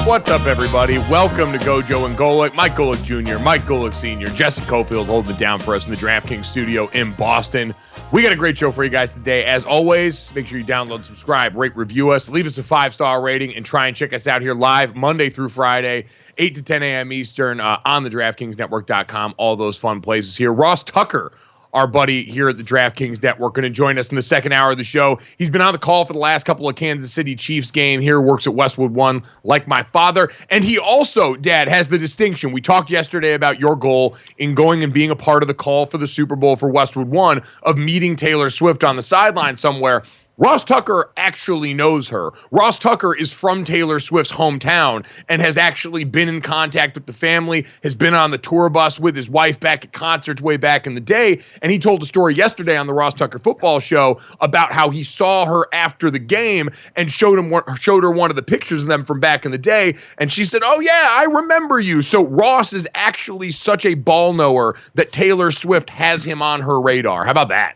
What's up, everybody? Welcome to GoJo and Golic. Mike Golic Jr., Mike Golic Sr., Jesse Cofield holding it down for us in the DraftKings studio in Boston. We got a great show for you guys today. As always, make sure you download, subscribe, rate, review us, leave us a 5-star rating, and try and check us out here live Monday through Friday, 8 to 10 a.m. Eastern on the DraftKingsNetwork.com. All those fun places here. Ross Tucker, our buddy here at the DraftKings Network, going to join us in the second hour of the show. He's been on the call for the last couple of Kansas City Chiefs game here, works at Westwood One like my father. And he also, Dad, has the distinction. We talked yesterday about your goal in going and being a part of the call for the Super Bowl for Westwood One of meeting Taylor Swift on the sideline somewhere. Ross Tucker actually knows her. Ross Tucker is from Taylor Swift's hometown and has actually been in contact with the family, has been on the tour bus with his wife back at concerts way back in the day. And he told a story yesterday on the Ross Tucker Football Show about how he saw her after the game and showed her one of the pictures of them from back in the day. And she said, "Oh yeah, I remember you." So Ross is actually such a ball knower that Taylor Swift has him on her radar. How about that?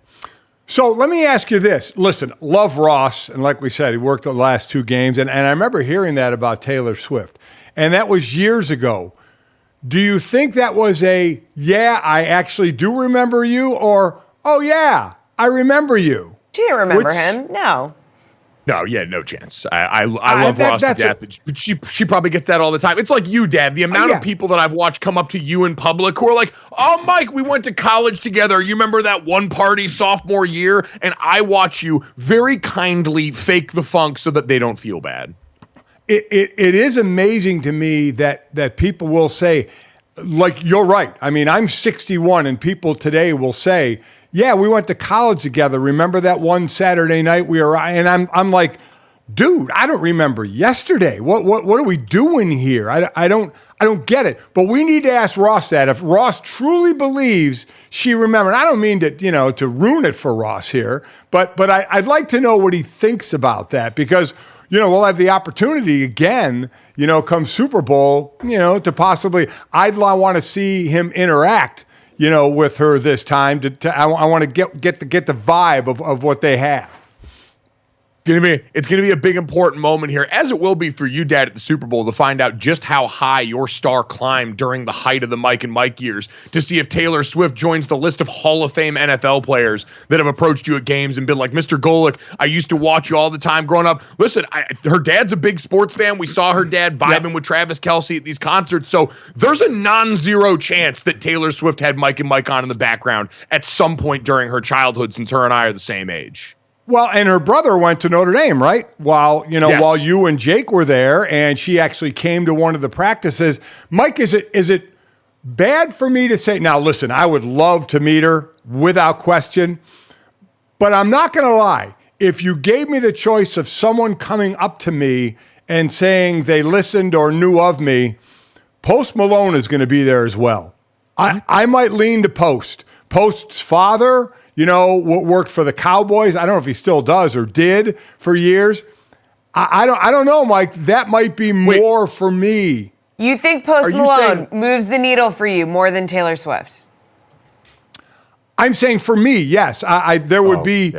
So let me ask you this. Listen, love Ross, and like we said, he worked the last two games, and I remember hearing that about Taylor Swift, and that was years ago. Do you think that was a, yeah, I actually do remember you, or, oh yeah, I remember you? She didn't remember him, no. No, yeah, no chance. I love Ross to death. But she probably gets that all the time. It's like you, Dad. The amount of people that I've watched come up to you in public who are like, "Oh, Mike, we went to college together. You remember that one party sophomore year?" And I watch you very kindly fake the funk so that they don't feel bad. It is amazing to me that people will say, like, you're right. I mean, I'm 61, and people today will say, "Yeah, we went to college together. Remember that one Saturday night we were?" And I'm like, dude, I don't remember yesterday. What are we doing here? I don't get it. But we need to ask Ross that. If Ross truly believes she remembered, I don't mean to ruin it for Ross here, but I'd like to know what he thinks about that, because we'll have the opportunity again, come Super Bowl, to possibly, I'd want to see him interact with her this time. I want to get the vibe of what they have. It's gonna be a big important moment here, as it will be for you, Dad, at the Super Bowl, to find out just how high your star climbed during the height of the Mike and Mike years, to see if Taylor Swift joins the list of Hall of Fame NFL players that have approached you at games and been like, "Mr. Golic, I used to watch you all the time growing up." Listen, her dad's a big sports fan. We saw her dad vibing with Travis Kelce at these concerts. So there's a non-zero chance that Taylor Swift had Mike and Mike on in the background at some point during her childhood, since her and I are the same age. Well, and her brother went to Notre Dame, right? While you and Jake were there, and she actually came to one of the practices. Mike, is it bad for me to say, now listen, I would love to meet her without question, but I'm not going to lie. If you gave me the choice of someone coming up to me and saying they listened or knew of me, Post Malone is going to be there as well. I might lean to Post. Post's father, worked for the Cowboys. I don't know if he still does or did for years. I don't know, Mike. That might be more for me. You think Post Malone moves the needle for you more than Taylor Swift? I'm saying for me, yes. There would be.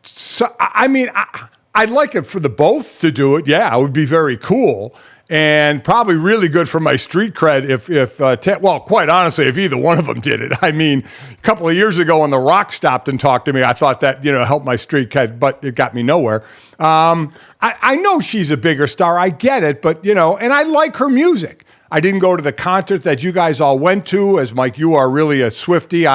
So, I'd like it for the both to do it. Yeah, it would be very cool. And probably really good for my street cred if quite honestly, if either one of them did it. I mean, a couple of years ago when The Rock stopped and talked to me, I thought that, helped my street cred, but it got me nowhere. I know she's a bigger star. I get it, but, and I like her music. I didn't go to the concert that you guys all went to, as Mike, you are really a Swiftie.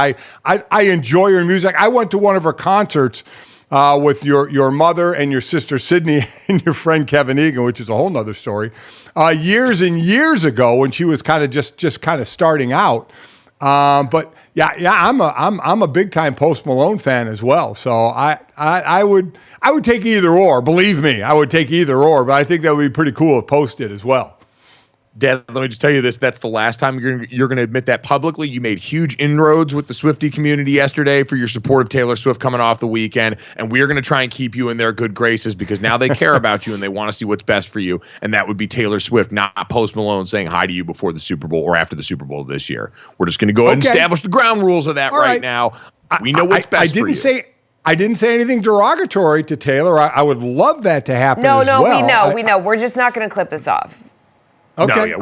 I enjoy her music. I went to one of her concerts with your mother and your sister Sydney and your friend Kevin Egan, which is a whole nother story. Years and years ago when she was kind of just kind of starting out. But I'm a big time Post Malone fan as well. So I would take either or. Believe me, I would take either or. But I think that would be pretty cool if Post did as well. Dad, let me just tell you this. That's the last time you're going to admit that publicly. You made huge inroads with the Swiftie community yesterday for your support of Taylor Swift coming off the weekend, and we are going to try and keep you in their good graces because now they care about you and they want to see what's best for you, and that would be Taylor Swift, not Post Malone saying hi to you before the Super Bowl or after the Super Bowl this year. We're just going to go ahead and establish the ground rules of that right now. We know what's best for you. I didn't say anything derogatory to Taylor. I would love that to happen as well. We know. We're just not going to clip this off. Okay, No, yeah,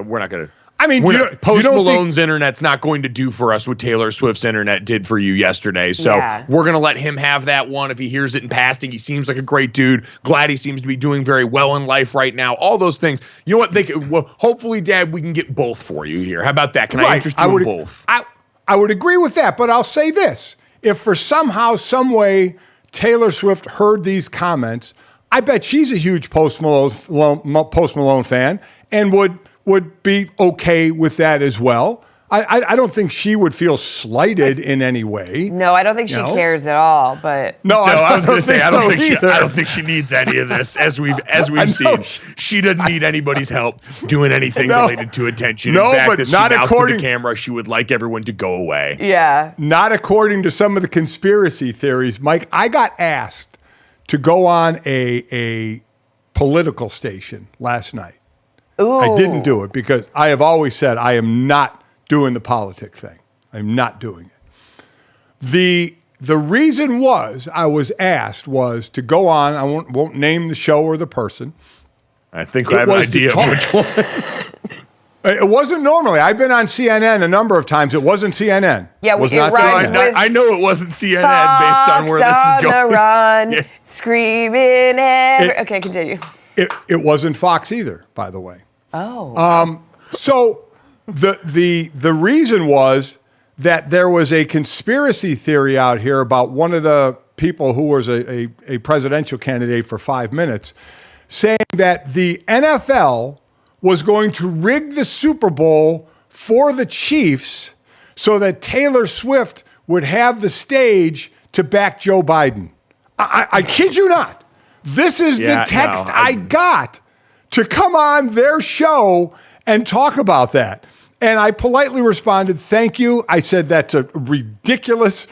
we're not gonna. I mean, Post Malone's internet's not going to do for us what Taylor Swift's internet did for you yesterday. So we're going to let him have that one. If he hears it in passing, he seems like a great dude. Glad he seems to be doing very well in life right now. All those things. You know what? Hopefully, Dad, we can get both for you here. How about that? Can I interest you in both? I would agree with that, but I'll say this. If for somehow, some way, Taylor Swift heard these comments, I bet she's a huge Post Malone fan and would be okay with that as well. I don't think she would feel slighted in any way. No, I don't think she cares at all. But I was going to say I don't think she needs any of this. As we've seen, she doesn't need anybody's help doing anything related to attention. In fact, but as not she announced according to the camera, she would like everyone to go away. Yeah, not according to some of the conspiracy theories. Mike, I got asked to go on a political station last night. Ooh. I didn't do it because I have always said I am not doing the politic thing. I'm not doing it. The reason I was asked was to go on. I won't name the show or the person. I think I have an idea of which one. It wasn't normally. I've been on CNN a number of times. It wasn't CNN. Yeah, it was not CNN. I know it wasn't CNN based on where this is going. On the run, screaming. Okay, continue. It wasn't Fox either, by the way. Oh. So the reason was that there was a conspiracy theory out here about one of the people who was a presidential candidate for 5 minutes saying that the NFL was going to rig the Super Bowl for the Chiefs so that Taylor Swift would have the stage to back Joe Biden. I kid you not. This is the text I got to come on their show and talk about that. And I politely responded, thank you. I said, that's a ridiculous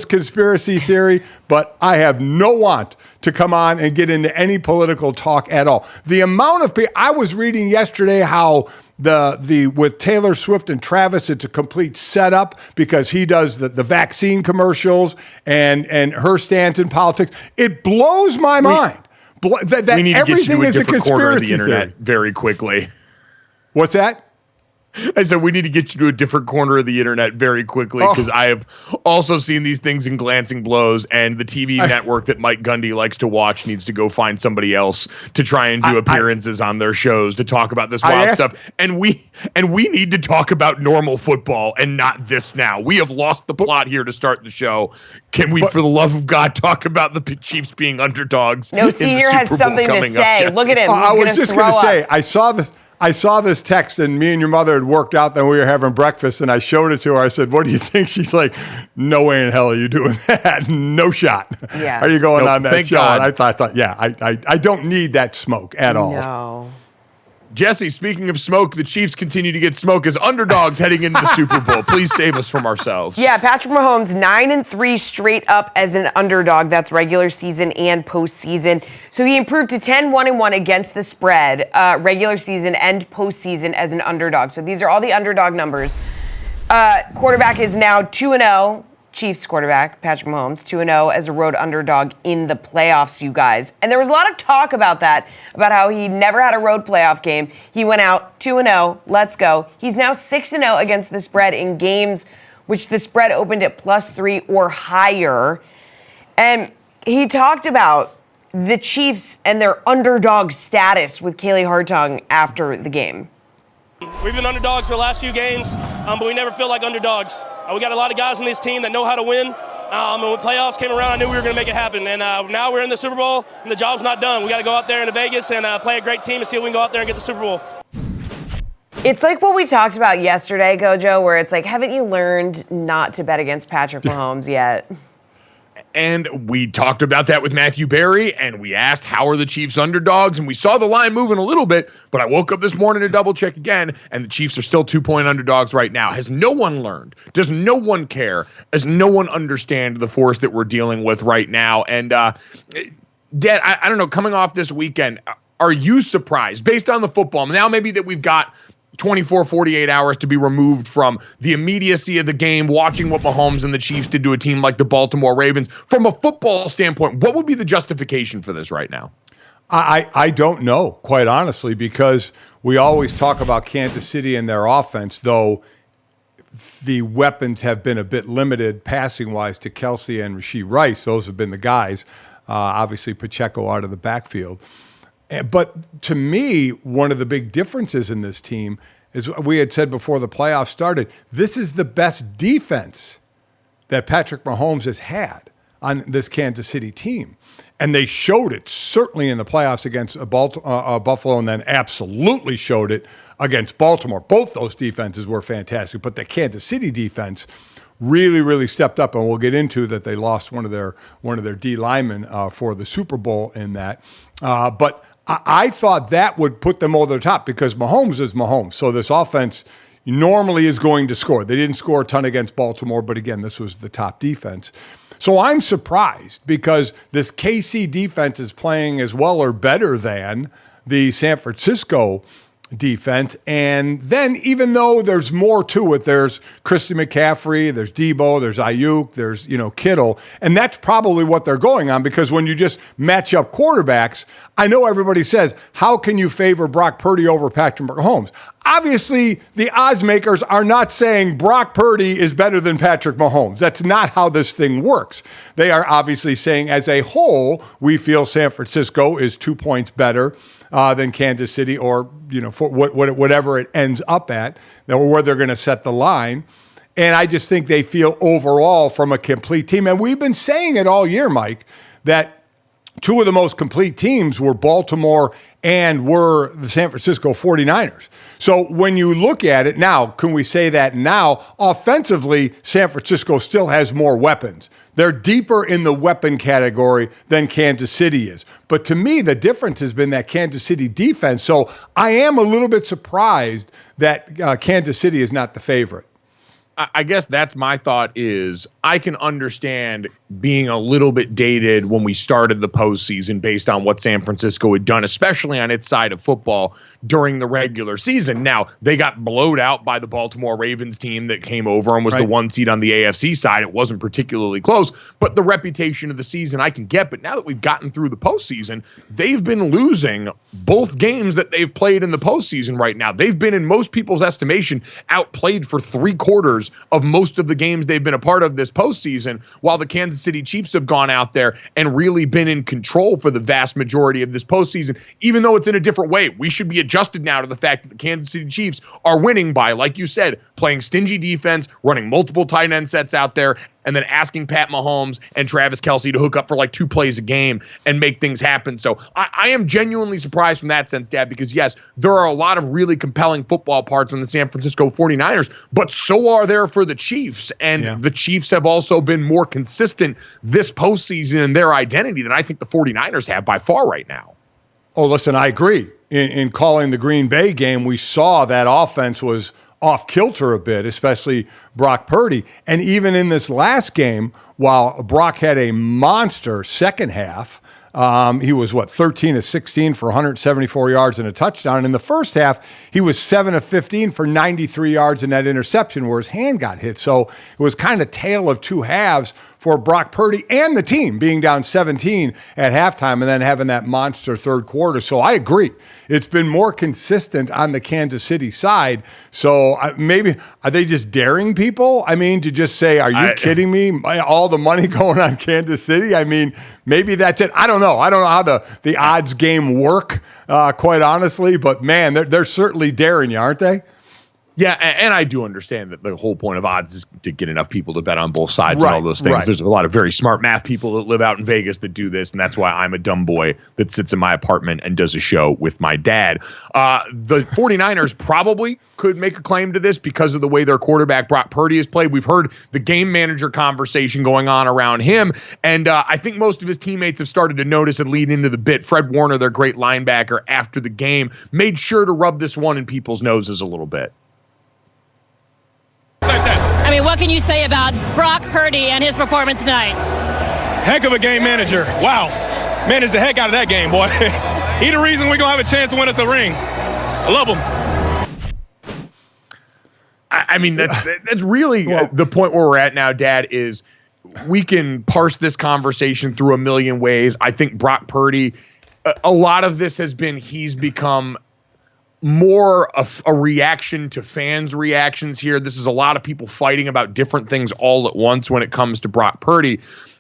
conspiracy theory, but I have no want to come on and get into any political talk at all. The amount of people, I was reading yesterday how with Taylor Swift and Travis, it's a complete setup because he does the vaccine commercials and her stance in politics. It blows my mind. That we need to get you to a different corner of the internet theory. Very quickly. What's that? I said we need to get you to a different corner of the internet very quickly because I have also seen these things in glancing blows, and the TV network that Mike Gundy likes to watch needs to go find somebody else to try and do appearances on their shows to talk about this wild stuff. And we need to talk about normal football and not this now. We have lost the plot here to start the show. Can we, for the love of God, talk about the Chiefs being underdogs? No, Senior has something to say. Look at him. I was just going to say, I saw this text, and me and your mother had worked out that we were having breakfast, and I showed it to her. I said, what do you think? She's like, no way in hell are you doing that. No shot. Yeah. Are you going on that show? God. And I thought, I don't need that smoke at all. No. Jesse, speaking of smoke, the Chiefs continue to get smoke as underdogs heading into the Super Bowl. Please save us from ourselves. Yeah, Patrick Mahomes 9-3 straight up as an underdog. That's regular season and postseason. So he improved to 10-1-1 against the spread, regular season and postseason as an underdog. So these are all the underdog numbers. Quarterback is now 2-0. Chiefs quarterback, Patrick Mahomes, 2-0 as a road underdog in the playoffs, you guys. And there was a lot of talk about that, about how he never had a road playoff game. He went out 2-0, let's go. He's now 6-0 against the spread in games which the spread opened at +3 or higher. And he talked about the Chiefs and their underdog status with Kaylee Hartung after the game. We've been underdogs for the last few games, but we never feel like underdogs. We got a lot of guys on this team that know how to win. And when playoffs came around, I knew we were going to make it happen. And now we're in the Super Bowl, and the job's not done. We got to go out there into Vegas and play a great team and see if we can go out there and get the Super Bowl. It's like what we talked about yesterday, GoJo, where it's like, haven't you learned not to bet against Patrick Mahomes yet? And we talked about that with Matthew Berry, and we asked, how are the Chiefs underdogs? And we saw the line moving a little bit, but I woke up this morning to double check again, and the Chiefs are still 2-point underdogs right now. Has no one learned? Does no one care? Does no one understand the force that we're dealing with right now? And, Dad, I don't know, coming off this weekend, are you surprised, based on the football, now maybe that we've got 24, 48 hours to be removed from the immediacy of the game, watching what Mahomes and the Chiefs did to a team like the Baltimore Ravens. From a football standpoint, what would be the justification for this right now? I don't know, quite honestly, because we always talk about Kansas City and their offense, though the weapons have been a bit limited passing-wise to Kelsey and Rashee Rice. Those have been the guys. Obviously, Pacheco out of the backfield. But to me, one of the big differences in this team is we had said before the playoffs started, this is the best defense that Patrick Mahomes has had on this Kansas City team. And they showed it certainly in the playoffs against Buffalo, and then absolutely showed it against Baltimore. Both those defenses were fantastic, but the Kansas City defense really, really stepped up, and we'll get into that they lost one of their D linemen for the Super Bowl in that. But I thought that would put them over the top because Mahomes is Mahomes. So this offense normally is going to score. They didn't score a ton against Baltimore, but again, this was the top defense. So I'm surprised because this KC defense is playing as well or better than the San Francisco defense. And then even though there's more to it, there's Christian McCaffrey, there's Debo, there's Ayuk, there's, Kittle. And that's probably what they're going on because when you just match up quarterbacks, I know everybody says, how can you favor Brock Purdy over Patrick Mahomes? Obviously, the odds makers are not saying Brock Purdy is better than Patrick Mahomes. That's not how this thing works. They are obviously saying as a whole, we feel San Francisco is 2 points better than Kansas City or, for whatever it ends up at, or where they're going to set the line. And I just think they feel overall from a complete team. And we've been saying it all year, Mike, that two of the most complete teams were Baltimore and were the San Francisco 49ers. So when you look at it now, can we say that now offensively, San Francisco still has more weapons? They're deeper in the weapon category than Kansas City is. But to me, the difference has been that Kansas City defense. So I am a little bit surprised that Kansas City is not the favorite. I guess that's my thought is I can understand being a little bit dated when we started the postseason based on what San Francisco had done, especially on its side of football during the regular season. Now, they got blowed out by the Baltimore Ravens team that came over and was the one seed on the AFC side. It wasn't particularly close, but the reputation of the season I can get. But now that we've gotten through the postseason, they've been losing both games that they've played in the postseason right now. They've been, in most people's estimation, outplayed for 3/4 of most of the games they've been a part of this postseason, while the Kansas City Chiefs have gone out there and really been in control for the vast majority of this postseason, even though it's in a different way. We should be adjusted now to the fact that the Kansas City Chiefs are winning by, like you said, playing stingy defense, running multiple tight end sets out there, and then asking Pat Mahomes and Travis Kelce to hook up for like 2 plays a game and make things happen. So I am genuinely surprised from that sense, Dad, because yes, there are a lot of really compelling football parts on the San Francisco 49ers, but so are there for the Chiefs. And the Chiefs have also been more consistent this postseason in their identity than I think the 49ers have by far right now. Oh, listen, I agree. In calling the Green Bay game, we saw that offense was off kilter a bit, especially Brock Purdy. And even in this last game, while Brock had a monster second half, he was 13 of 16 for 174 yards and a touchdown. In the first half, he was 7 of 15 for 93 yards and that interception where his hand got hit. So it was kind of tale of two halves for Brock Purdy and the team being down 17 at halftime and then having that monster third quarter. So I agree. It's been more consistent on the Kansas City side. So maybe, are they just daring people? I mean, to just say, are you kidding me? All the money going on Kansas City? I mean, maybe that's it. I don't know. I don't know how the odds game work, quite honestly. But, man, they're certainly daring you, aren't they? Yeah, and I do understand that the whole point of odds is to get enough people to bet on both sides and all those things. There's a lot of very smart math people that live out in Vegas that do this, and that's why I'm a dumb boy that sits in my apartment and does a show with my dad. The 49ers probably could make a claim to this because of the way their quarterback Brock Purdy has played. We've heard the game manager conversation going on around him, and I think most of his teammates have started to notice and lead into the bit. Fred Warner, their great linebacker, after the game, made sure to rub this one in people's noses a little bit. I mean, what can you say about Brock Purdy and his performance tonight? Heck of a game manager. Wow. Managed the heck out of that game, boy. He the reason we're going to have a chance to win us a ring. I love him. I mean, that's really the point where we're at now, Dad, is we can parse this conversation through a million ways. I think Brock Purdy a lot of this has been he's become more of a reaction to fans' reactions here. This is a lot of people fighting about different things all at once when it comes to Brock Purdy.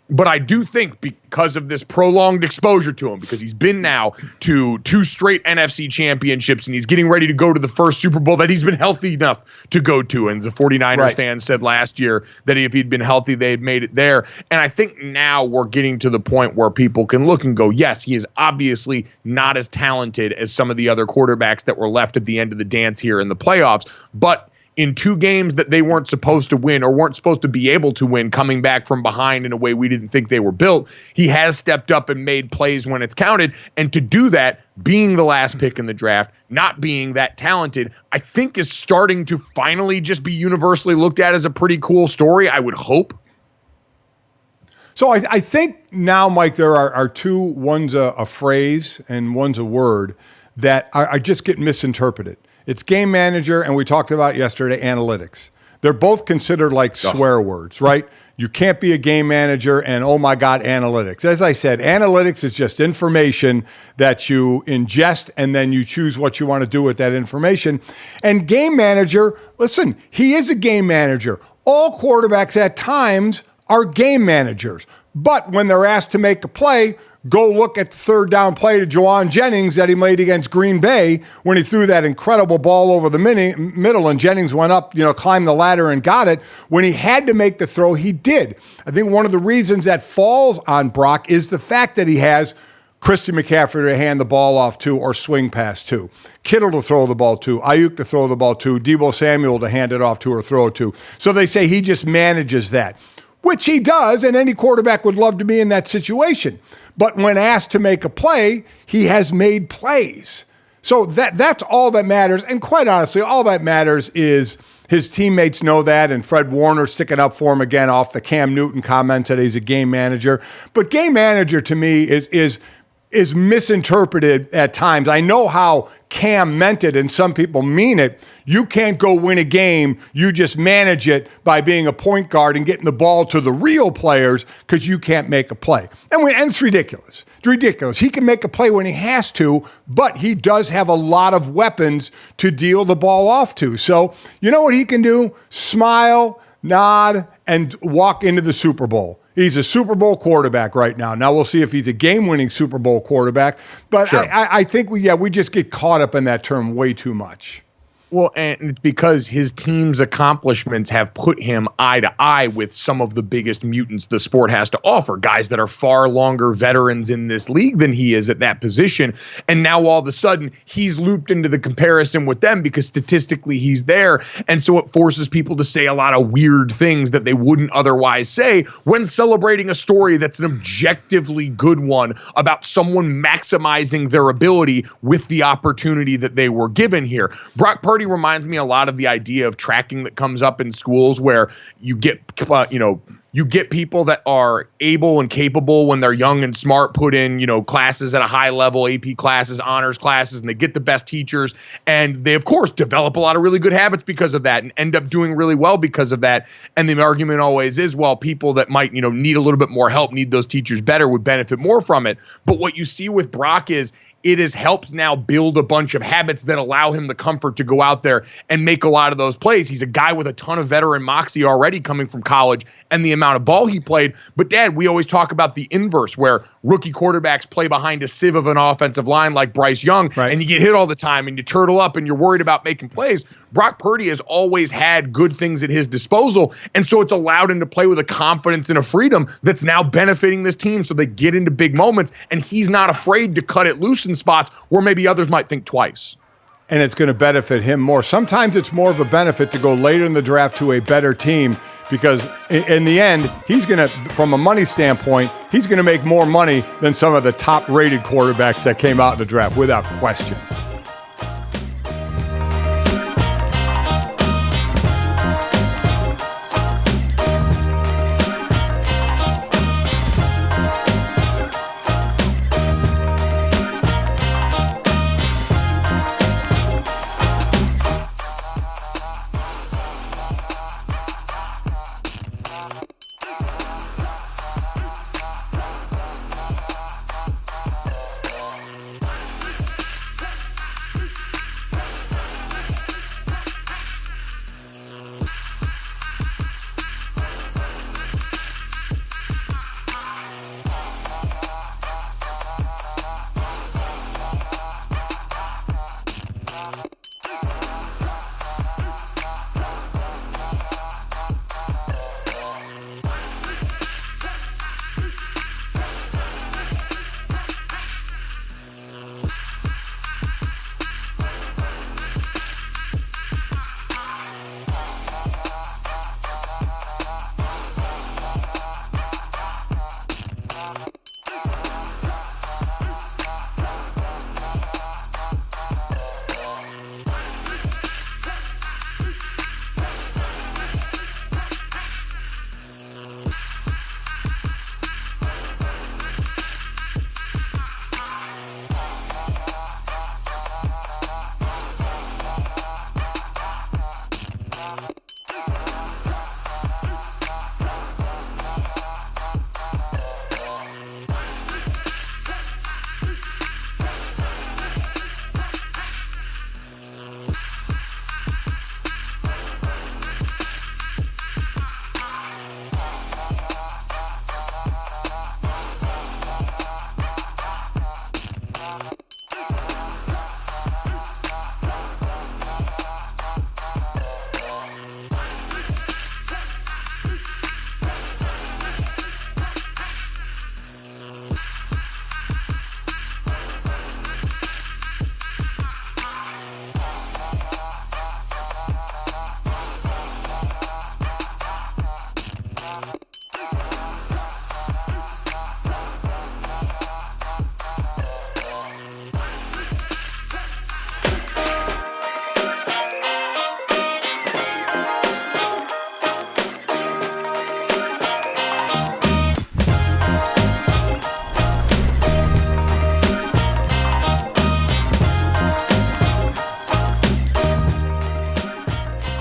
But I do think because of this prolonged exposure to him, because he's been now to 2 straight NFC championships and he's getting ready to go to the first Super Bowl that he's been healthy enough to go to. And the 49ers fans said last year that if he'd been healthy, they had made it there. And I think now we're getting to the point where people can look and go, yes, he is obviously not as talented as some of the other quarterbacks that were left at the end of the dance here in the playoffs. But in 2 games that they weren't supposed to win or weren't supposed to be able to win, coming back from behind in a way we didn't think they were built, he has stepped up and made plays when it's counted. And to do that, being the last pick in the draft, not being that talented, I think is starting to finally just be universally looked at as a pretty cool story, I would hope. So I think now, Mike, there are 2, one's a phrase and one's a word that I just get misinterpreted. It's game manager, and we talked about yesterday, analytics. They're both considered like swear words, right? You can't be a game manager and, oh my God, analytics. As I said, analytics is just information that you ingest and then you choose what you want to do with that information. And game manager, listen, he is a game manager. All quarterbacks at times are game managers. But when they're asked to make a play, go look at the 3rd down play to Juwan Jennings that he made against Green Bay when he threw that incredible ball over the middle and Jennings went up, climbed the ladder and got it. When he had to make the throw, he did. I think one of the reasons that falls on Brock is the fact that he has Christian McCaffrey to hand the ball off to or swing pass to, Kittle to throw the ball to, Ayuk to throw the ball to, Deebo Samuel to hand it off to or throw it to. So they say he just manages that, which he does, and any quarterback would love to be in that situation. But when asked to make a play, he has made plays. So that's all that matters. And quite honestly, all that matters is his teammates know that, and Fred Warner sticking up for him again off the Cam Newton comments that he's a game manager. But game manager to me is misinterpreted at times. I know how Cam meant it, and some people mean it. You can't go win a game. You just manage it by being a point guard and getting the ball to the real players because you can't make a play. And it's ridiculous. It's ridiculous. He can make a play when he has to, but he does have a lot of weapons to deal the ball off to. So you know what he can do? Smile, nod, and walk into the Super Bowl. He's a Super Bowl quarterback right now. Now we'll see if he's a game-winning Super Bowl quarterback. But sure. I think we just get caught up in that term way too much. Well, and it's because his team's accomplishments have put him eye to eye with some of the biggest mutants the sport has to offer, guys that are far longer veterans in this league than he is at that position. And now all of a sudden he's looped into the comparison with them because statistically he's there. And so it forces people to say a lot of weird things that they wouldn't otherwise say when celebrating a story that's an objectively good one about someone maximizing their ability with the opportunity that they were given here. Brock Purdy reminds me a lot of the idea of tracking that comes up in schools where you get, you get people that are able and capable when they're young and smart, put in, classes at a high level, AP classes, honors classes, and they get the best teachers. And they, of course, develop a lot of really good habits because of that and end up doing really well because of that. And the argument always is, well, people that might, need a little bit more help, need those teachers better, would benefit more from it. But what you see with Brock is it has helped now build a bunch of habits that allow him the comfort to go out there and make a lot of those plays. He's a guy with a ton of veteran moxie already coming from college and the amount of ball he played. But, Dad, we always talk about the inverse where rookie quarterbacks play behind a sieve of an offensive line like Bryce Young, and you get hit all the time and you turtle up and you're worried about making plays. Brock Purdy has always had good things at his disposal, and so it's allowed him to play with a confidence and a freedom that's now benefiting this team so they get into big moments, and he's not afraid to cut it loose in spots where maybe others might think twice. And it's going to benefit him more. Sometimes it's more of a benefit to go later in the draft to a better team because in the end, he's going to, from a money standpoint, he's going to make more money than some of the top-rated quarterbacks that came out in the draft, without question.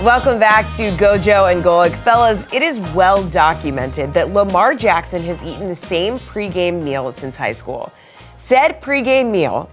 Welcome back to GoJo and Golic. Fellas, it is well documented that Lamar Jackson has eaten the same pregame meal since high school. Said pregame meal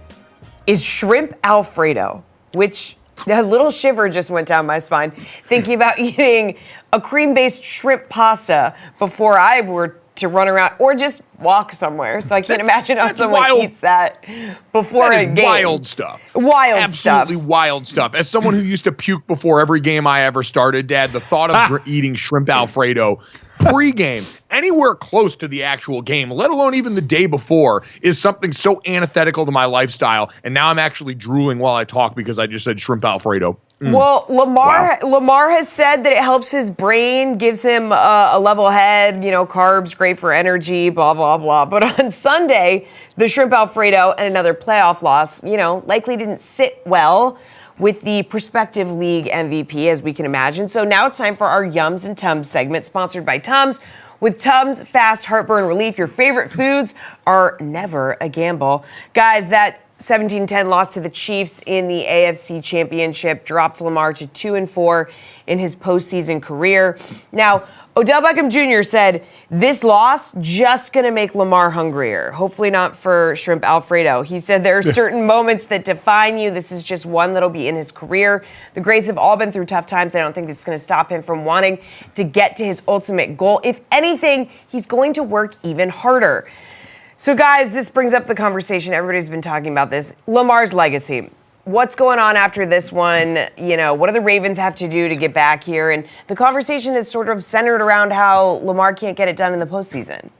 is shrimp Alfredo, which a little shiver just went down my spine thinking about eating a cream-based shrimp pasta before I were to run around or just walk somewhere. So I can't imagine how someone eats that before a game. Wild stuff. Absolutely wild stuff. As someone who used to puke before every game I ever started, Dad, the thought of eating shrimp Alfredo pre-game, anywhere close to the actual game, let alone even the day before, is something so antithetical to my lifestyle. And now I'm actually drooling while I talk because I just said shrimp Alfredo. Well, Lamar has said that it helps his brain, gives him a level head, carbs, great for energy, blah, blah, blah. But on Sunday, the shrimp Alfredo and another playoff loss, likely didn't sit well with the prospective league MVP, as we can imagine. So now it's time for our Yums and Tums segment, sponsored by Tums. With Tums Fast Heartburn Relief, your favorite foods are never a gamble. Guys, that 17-10 loss to the Chiefs in the AFC Championship dropped Lamar to 2-4 in his postseason career. Now, Odell Beckham Jr. said, this loss just going to make Lamar hungrier. Hopefully not for shrimp Alfredo. He said there are certain moments that define you. This is just one that'll be in his career. The greats have all been through tough times. I don't think it's going to stop him from wanting to get to his ultimate goal. If anything, he's going to work even harder. So, guys, this brings up the conversation. Everybody's been talking about this. Lamar's legacy. What's going on after this one? What do the Ravens have to do to get back here? And the conversation is sort of centered around how Lamar can't get it done in the postseason.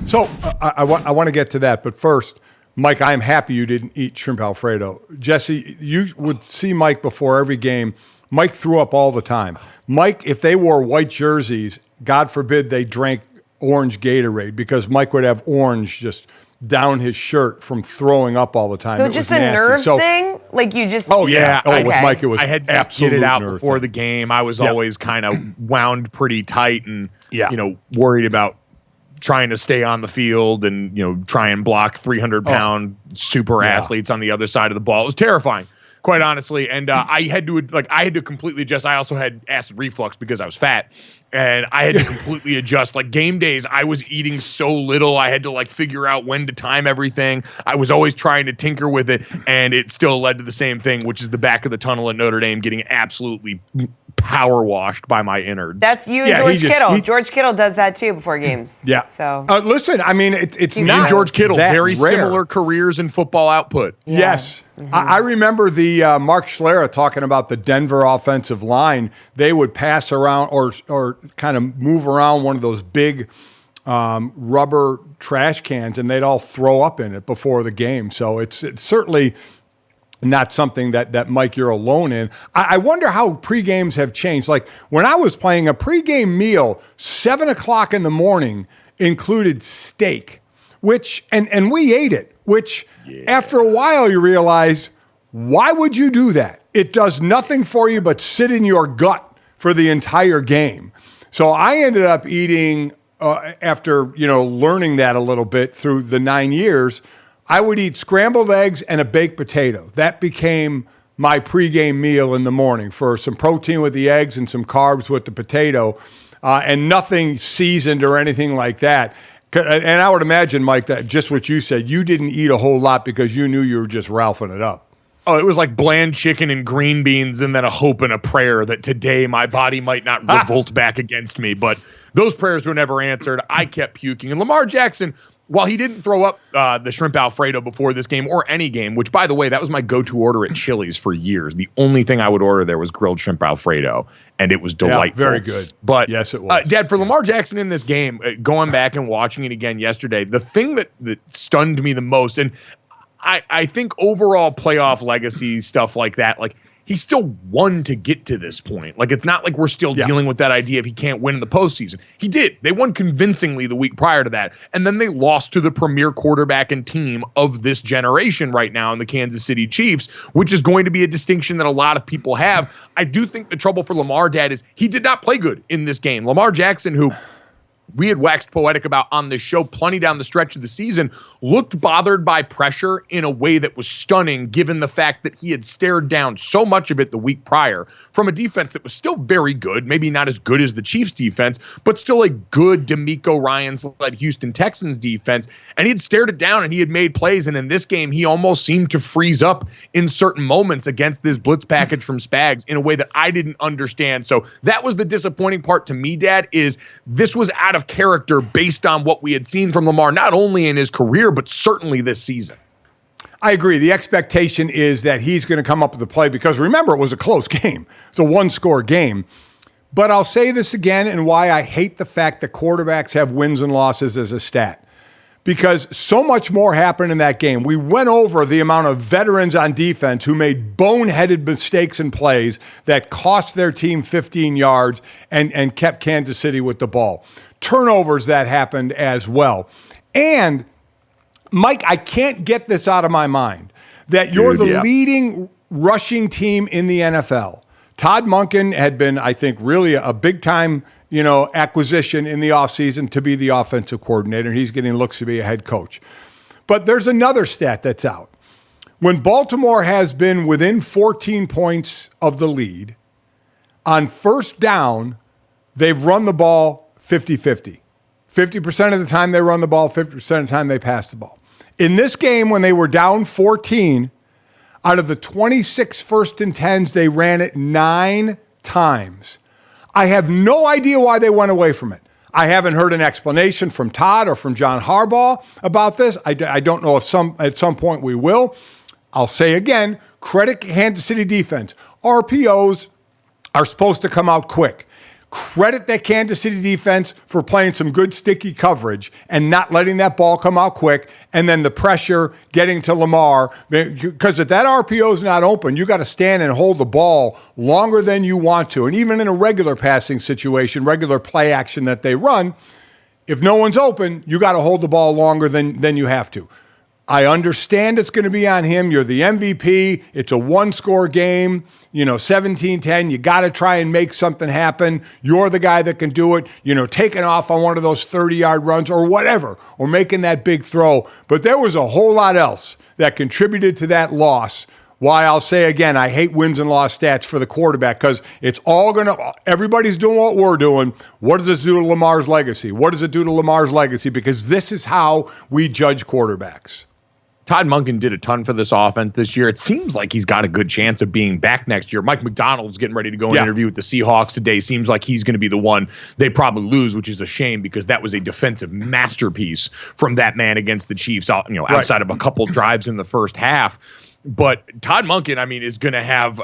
So I want to get to that. But first, Mike, I am happy you didn't eat shrimp Alfredo. Jesse, you would see Mike before every game. Mike threw up all the time. Mike, if they wore white jerseys, God forbid they drank orange Gatorade, because Mike would have orange just down his shirt from throwing up all the time. So just a nerve thing? Like you just... Oh, yeah. Okay. With Mike, it was I had to get it out before the game. I was always kind of wound pretty tight and, worried about trying to stay on the field and, try and block 300-pound super athletes on the other side of the ball. It was terrifying, quite honestly. And I had to completely adjust. I also had acid reflux because I was fat. And I had to completely adjust. Like game days, I was eating so little. I had to figure out when to time everything. I was always trying to tinker with it, and it still led to the same thing, which is the back of the tunnel at Notre Dame getting absolutely power washed by my innards. That's you and George Kittle. George Kittle does that too before games. Yeah. So listen, I mean, it's not George Kittle, very rare. Similar careers in football output. Yeah. Yes. Mm-hmm. I remember the Mark Schlereth talking about the Denver offensive line. They would pass around or kind of move around one of those big rubber trash cans, and they'd all throw up in it before the game. So it's certainly not something that Mike, you're alone in. I wonder how pre-games have changed. Like when I was playing, a pre-game meal, 7 o'clock in the morning, included steak, and we ate it, which after a while you realize, why would you do that? It does nothing for you but sit in your gut for the entire game. So I ended up eating, after learning that a little bit through the 9 years, I would eat scrambled eggs and a baked potato. That became my pregame meal in the morning, for some protein with the eggs and some carbs with the potato, and nothing seasoned or anything like that. And I would imagine, Mike, that just what you said, you didn't eat a whole lot because you knew you were just ralphing it up. Oh, it was like bland chicken and green beans and then a hope and a prayer that today my body might not revolt back against me. But those prayers were never answered. I kept puking. And Lamar Jackson, while he didn't throw up the shrimp Alfredo before this game or any game, which, by the way, that was my go-to order at Chili's for years. The only thing I would order there was grilled shrimp Alfredo, and it was delightful. Yeah, very good. But yes, it was. Dad, for Lamar Jackson in this game, going back and watching it again yesterday, the thing that stunned me the most, and I think overall playoff legacy stuff like that, he still won to get to this point. It's not like we're still dealing with that idea if he can't win in the postseason. He did. They won convincingly the week prior to that. And then they lost to the premier quarterback and team of this generation right now in the Kansas City Chiefs, which is going to be a distinction that a lot of people have. I do think the trouble for Lamar, Dad, is he did not play good in this game. Lamar Jackson, who we had waxed poetic about on this show plenty down the stretch of the season, looked bothered by pressure in a way that was stunning given the fact that he had stared down so much of it the week prior from a defense that was still very good, maybe not as good as the Chiefs defense, but still a good DeMeco Ryans-led Houston Texans defense. And he had stared it down and he had made plays. And in this game, he almost seemed to freeze up in certain moments against this blitz package from Spags in a way that I didn't understand. So that was the disappointing part to me, Dad, is this was out of character based on what we had seen from Lamar, not only in his career, but certainly this season. I agree. The expectation is that he's going to come up with the play because remember, it was a close game. It's a one-score game. But I'll say this again and why I hate the fact that quarterbacks have wins and losses as a stat. Because so much more happened in that game. We went over the amount of veterans on defense who made boneheaded mistakes and plays that cost their team 15 yards and kept Kansas City with the ball. Turnovers that happened as well. And, Mike, I can't get this out of my mind, that you're the leading rushing team in the NFL. Todd Monken had been, I think, really a big-time acquisition in the offseason to be the offensive coordinator, and he's getting looks to be a head coach. But there's another stat that's out. When Baltimore has been within 14 points of the lead, on first down, they've run the ball 50-50. 50% of the time they run the ball, 50% of the time they pass the ball. In this game, when they were down 14, out of the 26 first and 10s, they ran it 9 times. I have no idea why they went away from it. I haven't heard an explanation from Todd or from John Harbaugh about this. I don't know if at some point we will. I'll say again, credit Kansas City defense. RPOs are supposed to come out quick. Credit that Kansas City defense for playing some good sticky coverage and not letting that ball come out quick, and then the pressure getting to Lamar. Because if that RPO is not open, you got to stand and hold the ball longer than you want to. And even in a regular passing situation, regular play action that they run, if no one's open, you got to hold the ball longer than you have to. I understand it's going to be on him. You're the MVP. It's a one-score game, 17-10. You got to try and make something happen. You're the guy that can do it, taking off on one of those 30-yard runs or whatever, or making that big throw. But there was a whole lot else that contributed to that loss. Why I'll say again, I hate wins and loss stats for the quarterback because it's all everybody's doing what we're doing. What does this do to Lamar's legacy? What does it do to Lamar's legacy? Because this is how we judge quarterbacks. Todd Monken did a ton for this offense this year. It seems like he's got a good chance of being back next year. Mike McDonald's getting ready to go and interview with the Seahawks today. Seems like he's going to be the one they probably lose, which is a shame because that was a defensive masterpiece from that man against the Chiefs, outside of a couple drives in the first half. But Todd Monken, is going to have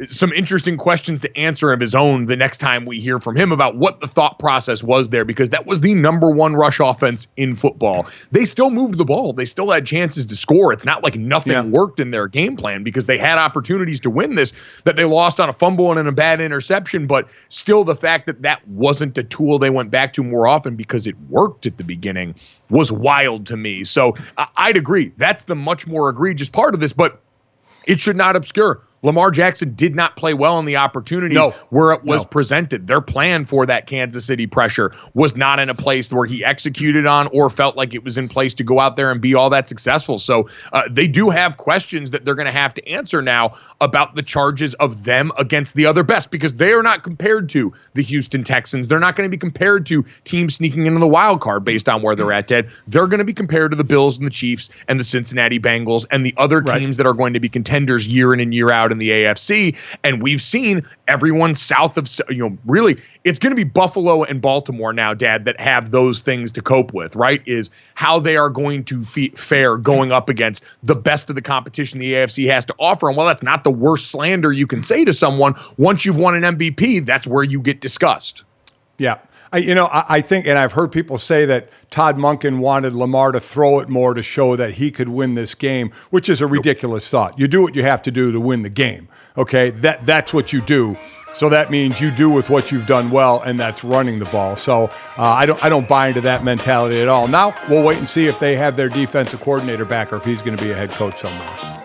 some interesting questions to answer of his own the next time we hear from him about what the thought process was there, because that was the number one rush offense in football. They still moved the ball. They still had chances to score. It's not like nothing worked in their game plan because they had opportunities to win this that they lost on a fumble and in a bad interception. But still, the fact that that wasn't a tool they went back to more often because it worked at the beginning was wild to me. So I'd agree. That's the much more egregious part of this, but it should not obscure. Lamar Jackson did not play well in the opportunities where it was presented. Their plan for that Kansas City pressure was not in a place where he executed on or felt like it was in place to go out there and be all that successful. So they do have questions that they're going to have to answer now about the charges of them against the other best, because they are not compared to the Houston Texans. They're not going to be compared to teams sneaking into the wild card based on where they're at, Ted. They're going to be compared to the Bills and the Chiefs and the Cincinnati Bengals and the other teams that are going to be contenders year in and year out in the AFC. And we've seen everyone south of, really, it's going to be Buffalo and Baltimore now, Dad, that have those things to cope with, right? Is how they are going to fare going up against the best of the competition the AFC has to offer. And while that's not the worst slander you can say to someone, once you've won an MVP, that's where you get discussed. Yeah. I think, and I've heard people say that Todd Monken wanted Lamar to throw it more to show that he could win this game, which is a ridiculous thought. You do what you have to do to win the game, okay? That's what you do. So that means you do with what you've done well, and that's running the ball. So I don't buy into that mentality at all. Now we'll wait and see if they have their defensive coordinator back or if he's going to be a head coach somewhere.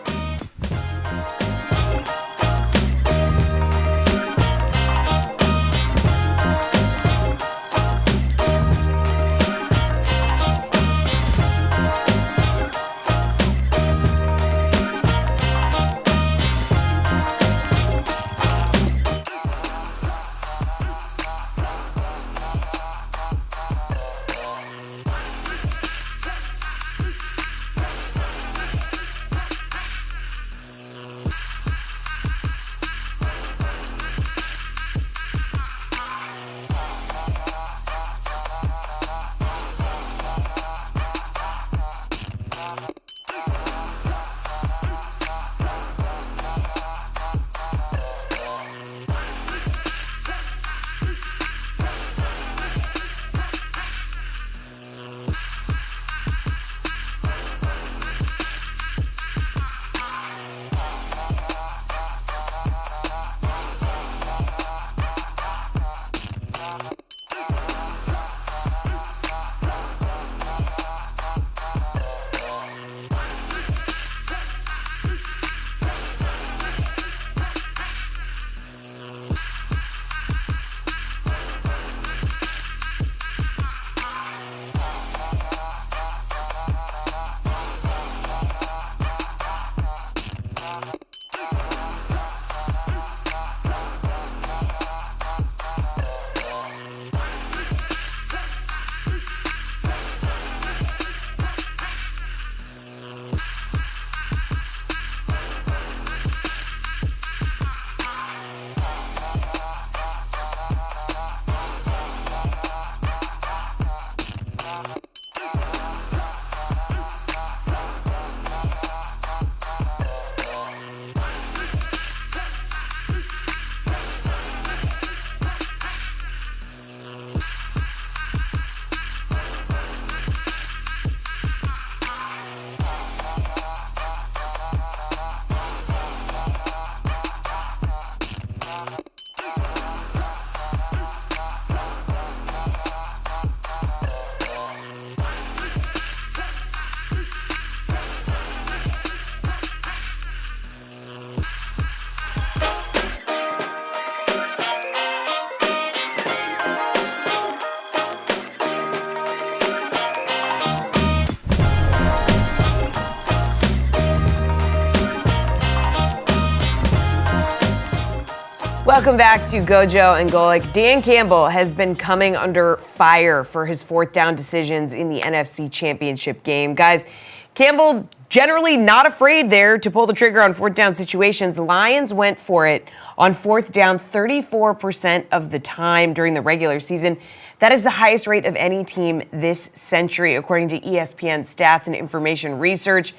Welcome back to GoJo and Golic. Dan Campbell has been coming under fire for his fourth down decisions in the NFC Championship game. Guys, Campbell generally not afraid there to pull the trigger on fourth down situations. Lions went for it on fourth down 34% of the time during the regular season. That is the highest rate of any team this century, according to ESPN Stats and Information Research.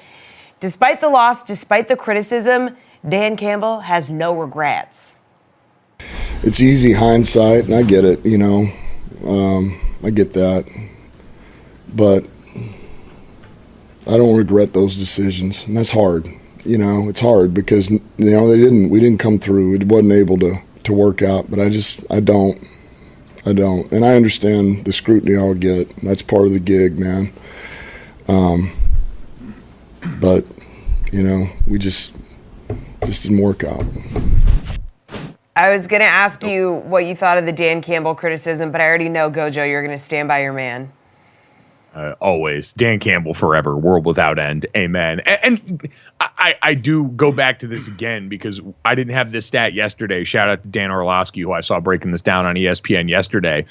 Despite the loss, despite the criticism, Dan Campbell has no regrets. It's easy hindsight, and I get it, I get that. But I don't regret those decisions, and that's hard. It's hard because, we didn't come through. It wasn't able to work out, but I don't. And I understand the scrutiny I'll get. That's part of the gig, man. But, we just didn't work out. I was going to ask you what you thought of the Dan Campbell criticism, but I already know, GoJo, you're going to stand by your man. Always. Dan Campbell forever. World without end. Amen. And I do go back to this again because I didn't have this stat yesterday. Shout out to Dan Orlovsky, who I saw breaking this down on ESPN yesterday.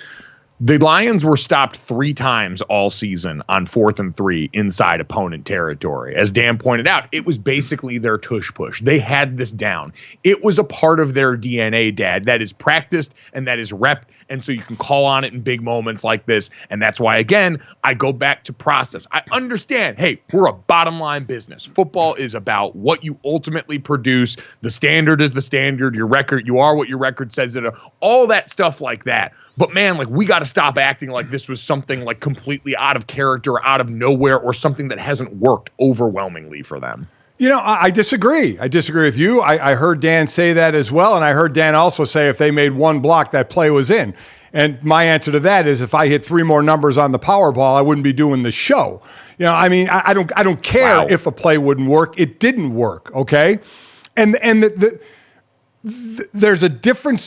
The Lions were stopped 3 times all season on 4th and 3 inside opponent territory. As Dan pointed out, it was basically their tush push. They had this down. It was a part of their DNA, Dad, that is practiced and that is repped. And so you can call on it in big moments like this. And that's why, again, I go back to process. I understand, hey, we're a bottom line business. Football is about what you ultimately produce. The standard is the standard. Your record, you are what your record says it. All that stuff like that. But man, we got to stop acting like this was something completely out of character, out of nowhere, or something that hasn't worked overwhelmingly for them. I disagree. I disagree with you. I heard Dan say that as well, and I heard Dan also say if they made one block, that play was in. And my answer to that is if I hit 3 more numbers on the Powerball, I wouldn't be doing the show. I don't care if a play wouldn't work. It didn't work, okay? And there's a different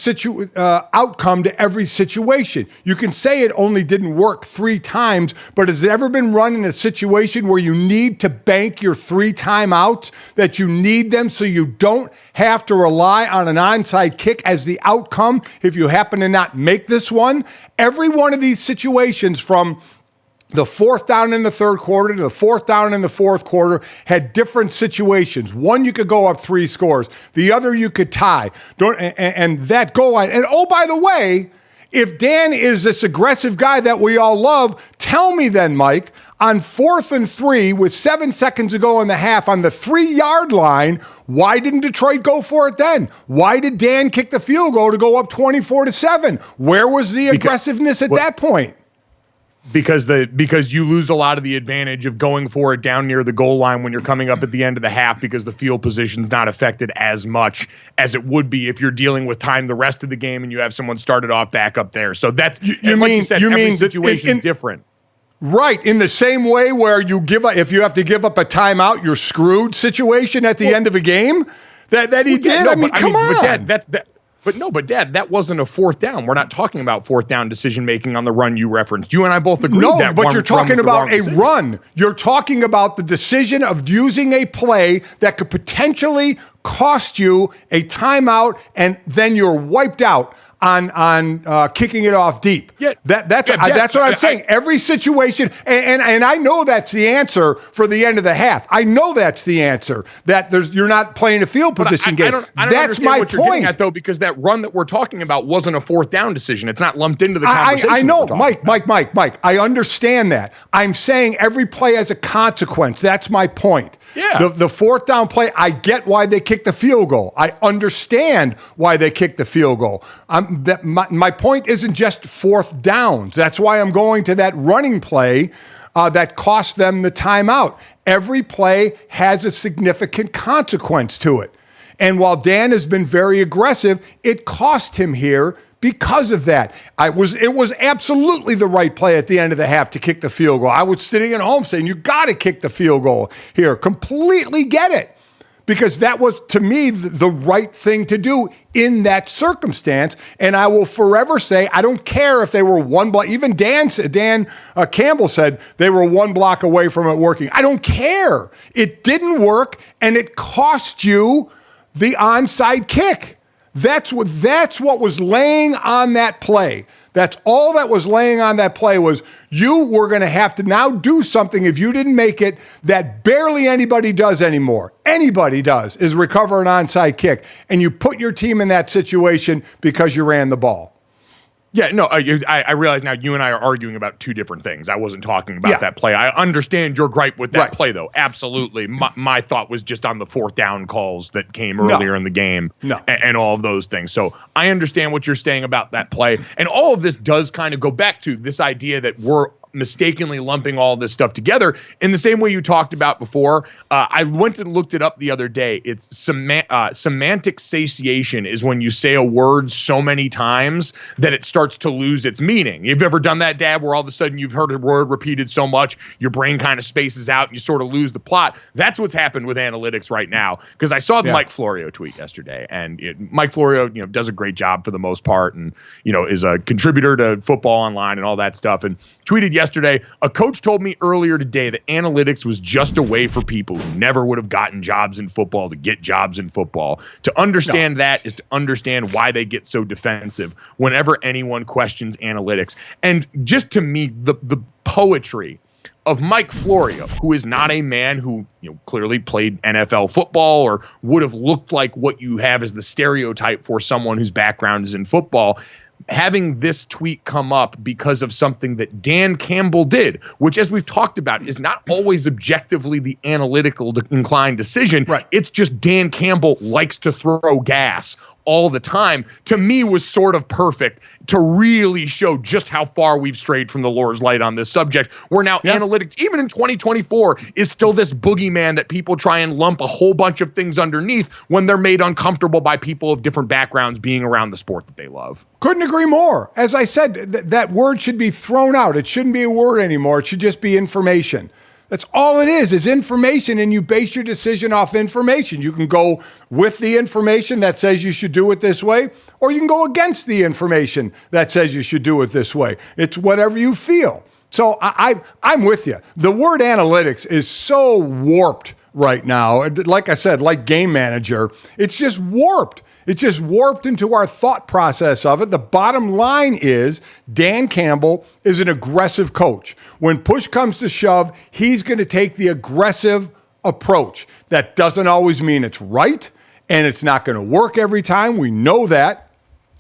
outcome to every situation. You can say it only didn't work 3 times, but has it ever been run in a situation where you need to bank your 3 timeouts, that you need them so you don't have to rely on an onside kick as the outcome if you happen to not make this one? Every one of these situations, from the 4th down in the 3rd quarter to the 4th down in the 4th quarter, had different situations. One, you could go up 3 scores. The other, you could tie. And that goal line. And oh, by the way, if Dan is this aggressive guy that we all love, tell me then, Mike, on 4th and 3 with 7 seconds to go in the half on the 3-yard line, why didn't Detroit go for it then? Why did Dan kick the field goal to go up 24-7? Where was the aggressiveness at that point? Because you lose a lot of the advantage of going for it down near the goal line when you're coming up at the end of the half, because the field position's not affected as much as it would be if you're dealing with time the rest of the game and you have someone started off back up there. So that's every situation's different. Right, in the same way where if you have to give up a timeout, you're screwed situation at the end of a game that he did. Come on. But Dad, that wasn't a 4th down. We're not talking about 4th down decision making on the run you referenced. You and I both agree. No, but you're talking about a run. You're talking about the decision of using a play that could potentially cost you a timeout, and then you're wiped out on kicking it off deep. Yeah, that's what I'm saying. Every situation, and I know that's the answer for the end of the half. I know that's the answer, that you're not playing a field position game. I don't that's my what point. You're getting at, though, because that run that we're talking about wasn't a 4th down decision. It's not lumped into the conversation. I know, Mike. I understand that. I'm saying every play has a consequence. That's my point. Yeah. The 4th down play, I get why they kicked the field goal. I understand why they kicked the field goal. My point isn't just 4th downs. That's why I'm going to that running play that cost them the timeout. Every play has a significant consequence to it. And while Dan has been very aggressive, it cost him here because of that. It was absolutely the right play at the end of the half to kick the field goal. I was sitting at home saying, you got to kick the field goal here. Completely get it. Because that was, to me, the right thing to do in that circumstance. And I will forever say, I don't care if they were one block. Even Dan Campbell said they were one block away from it working. I don't care. It didn't work, and it cost you the onside kick. That's what was laying on that play. That's all that was laying on that play was you were going to have to now do something if you didn't make it that barely anybody does anymore. Anybody does is recover an onside kick. And you put your team in that situation because you ran the ball. Yeah, no, I realize now you and I are arguing about two different things. I wasn't talking about that play. I understand your gripe with that play, though. Absolutely. My thought was just on the fourth down calls that came earlier in the game and all of those things. So I understand what you're saying about that play. And all of this does kind of go back to this idea that we're mistakenly lumping all this stuff together in the same way you talked about before. I went and looked it up the other day. It's semantic satiation is when you say a word so many times that it starts to lose its meaning. You've ever done that, Dad, where all of a sudden you've heard a word repeated so much, your brain kind of spaces out and you sort of lose the plot? That's what's happened with analytics right now. Because I saw the Mike Florio tweet yesterday, and Mike Florio, does a great job for the most part, and is a contributor to Football Online and all that stuff, and tweeted yesterday, a coach told me earlier today that analytics was just a way for people who never would have gotten jobs in football to get jobs in football. To understand that is to understand why they get so defensive whenever anyone questions analytics. And just to me, the poetry of Mike Florio, who is not a man who clearly played NFL football or would have looked like what you have as the stereotype for someone whose background is in football, having this tweet come up because of something that Dan Campbell did, which, as we've talked about, is not always objectively the analytical inclined decision. Right. It's just Dan Campbell likes to throw gas all the time, to me was sort of perfect to really show just how far we've strayed from the Lord's light on this subject, where now analytics, even in 2024, is still this boogeyman that people try and lump a whole bunch of things underneath when they're made uncomfortable by people of different backgrounds being around the sport that they love. Couldn't agree more. As I said, that word should be thrown out. It shouldn't be a word anymore. It should just be information. That's all it is information, and you base your decision off information. You can go with the information that says you should do it this way, or you can go against the information that says you should do it this way. It's whatever you feel. So I'm with you. The word analytics is so warped right now. Like I said, like game manager, it's just warped. It's just warped into our thought process of it. The bottom line is Dan Campbell is an aggressive coach. When push comes to shove, he's going to take the aggressive approach. That doesn't always mean it's right, and it's not going to work every time. We know that.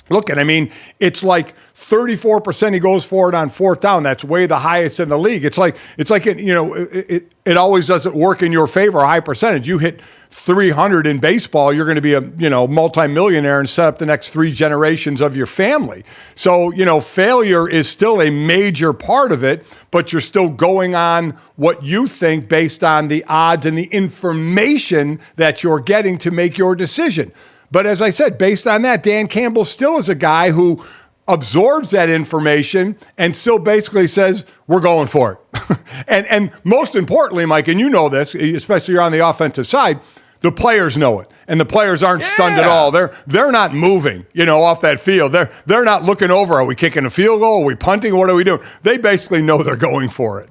Look, it's like 34% he goes for it on fourth down. That's way the highest in the league. It's like it always doesn't work in your favor, a high percentage. You hit 300 in baseball, you're going to be a multimillionaire and set up the next 3 generations of your family. So, failure is still a major part of it, but you're still going on what you think based on the odds and the information that you're getting to make your decision. But as I said, based on that, Dan Campbell still is a guy who absorbs that information and still basically says, we're going for it. and most importantly, Mike, and you know this, especially you're on the offensive side, the players know it. And the players aren't stunned at all. They're not moving, off that field. They're not looking over, are we kicking a field goal? Are we punting? What are we doing? They basically know they're going for it.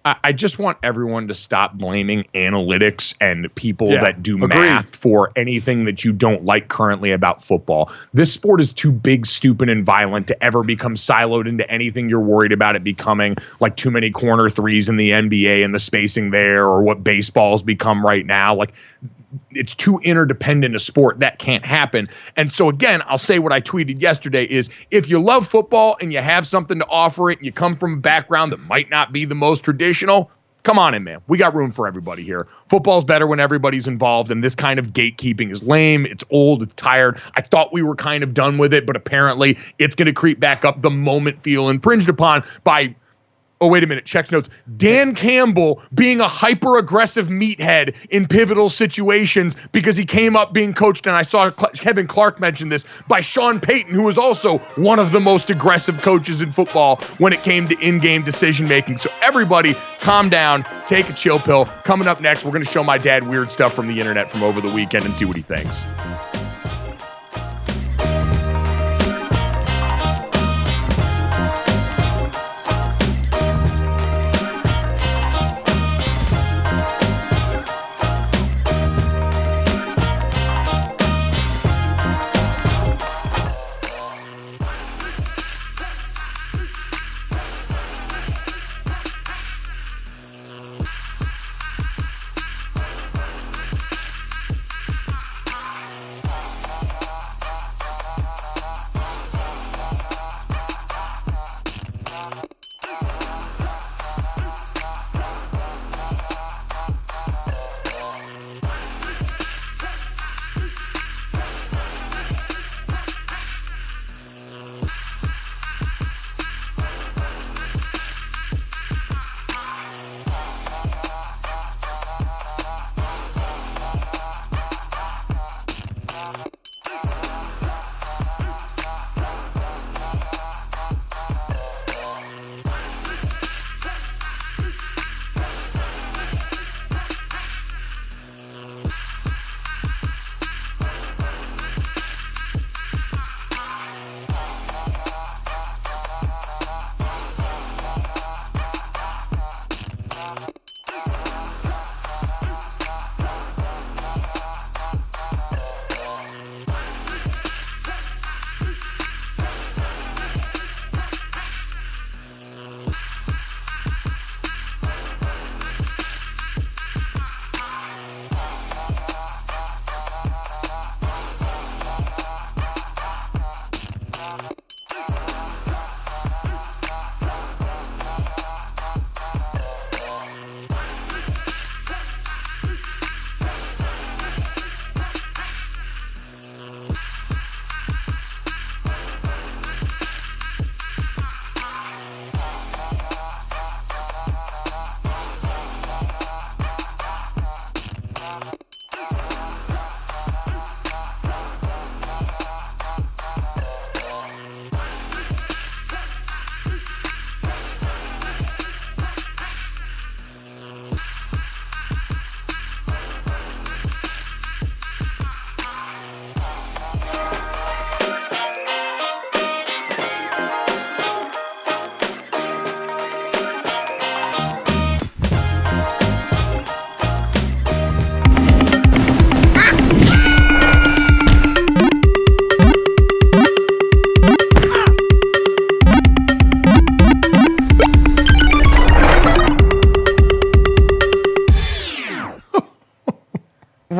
I just want everyone to stop blaming analytics and people that do math for anything that you don't like currently about football. This sport is too big, stupid, and violent to ever become siloed into anything you're worried about it becoming, like too many corner threes in the NBA and the spacing there, or what baseball's become right now. Like, it's too interdependent a sport. That can't happen. And so again, I'll say what I tweeted yesterday is, if you love football and you have something to offer it and you come from a background that might not be the most traditional, come on in, man. We got room for everybody here. Football's better when everybody's involved, and this kind of gatekeeping is lame. It's old. It's tired. I thought we were kind of done with it, but apparently it's going to creep back up the moment feel infringed upon by, oh, wait a minute, checks notes, Dan Campbell being a hyper-aggressive meathead in pivotal situations because he came up being coached, and I saw Kevin Clark mention this, by Sean Payton, who was also one of the most aggressive coaches in football when it came to in-game decision-making. So everybody, calm down, take a chill pill. Coming up next, we're going to show my dad weird stuff from the internet from over the weekend and see what he thinks.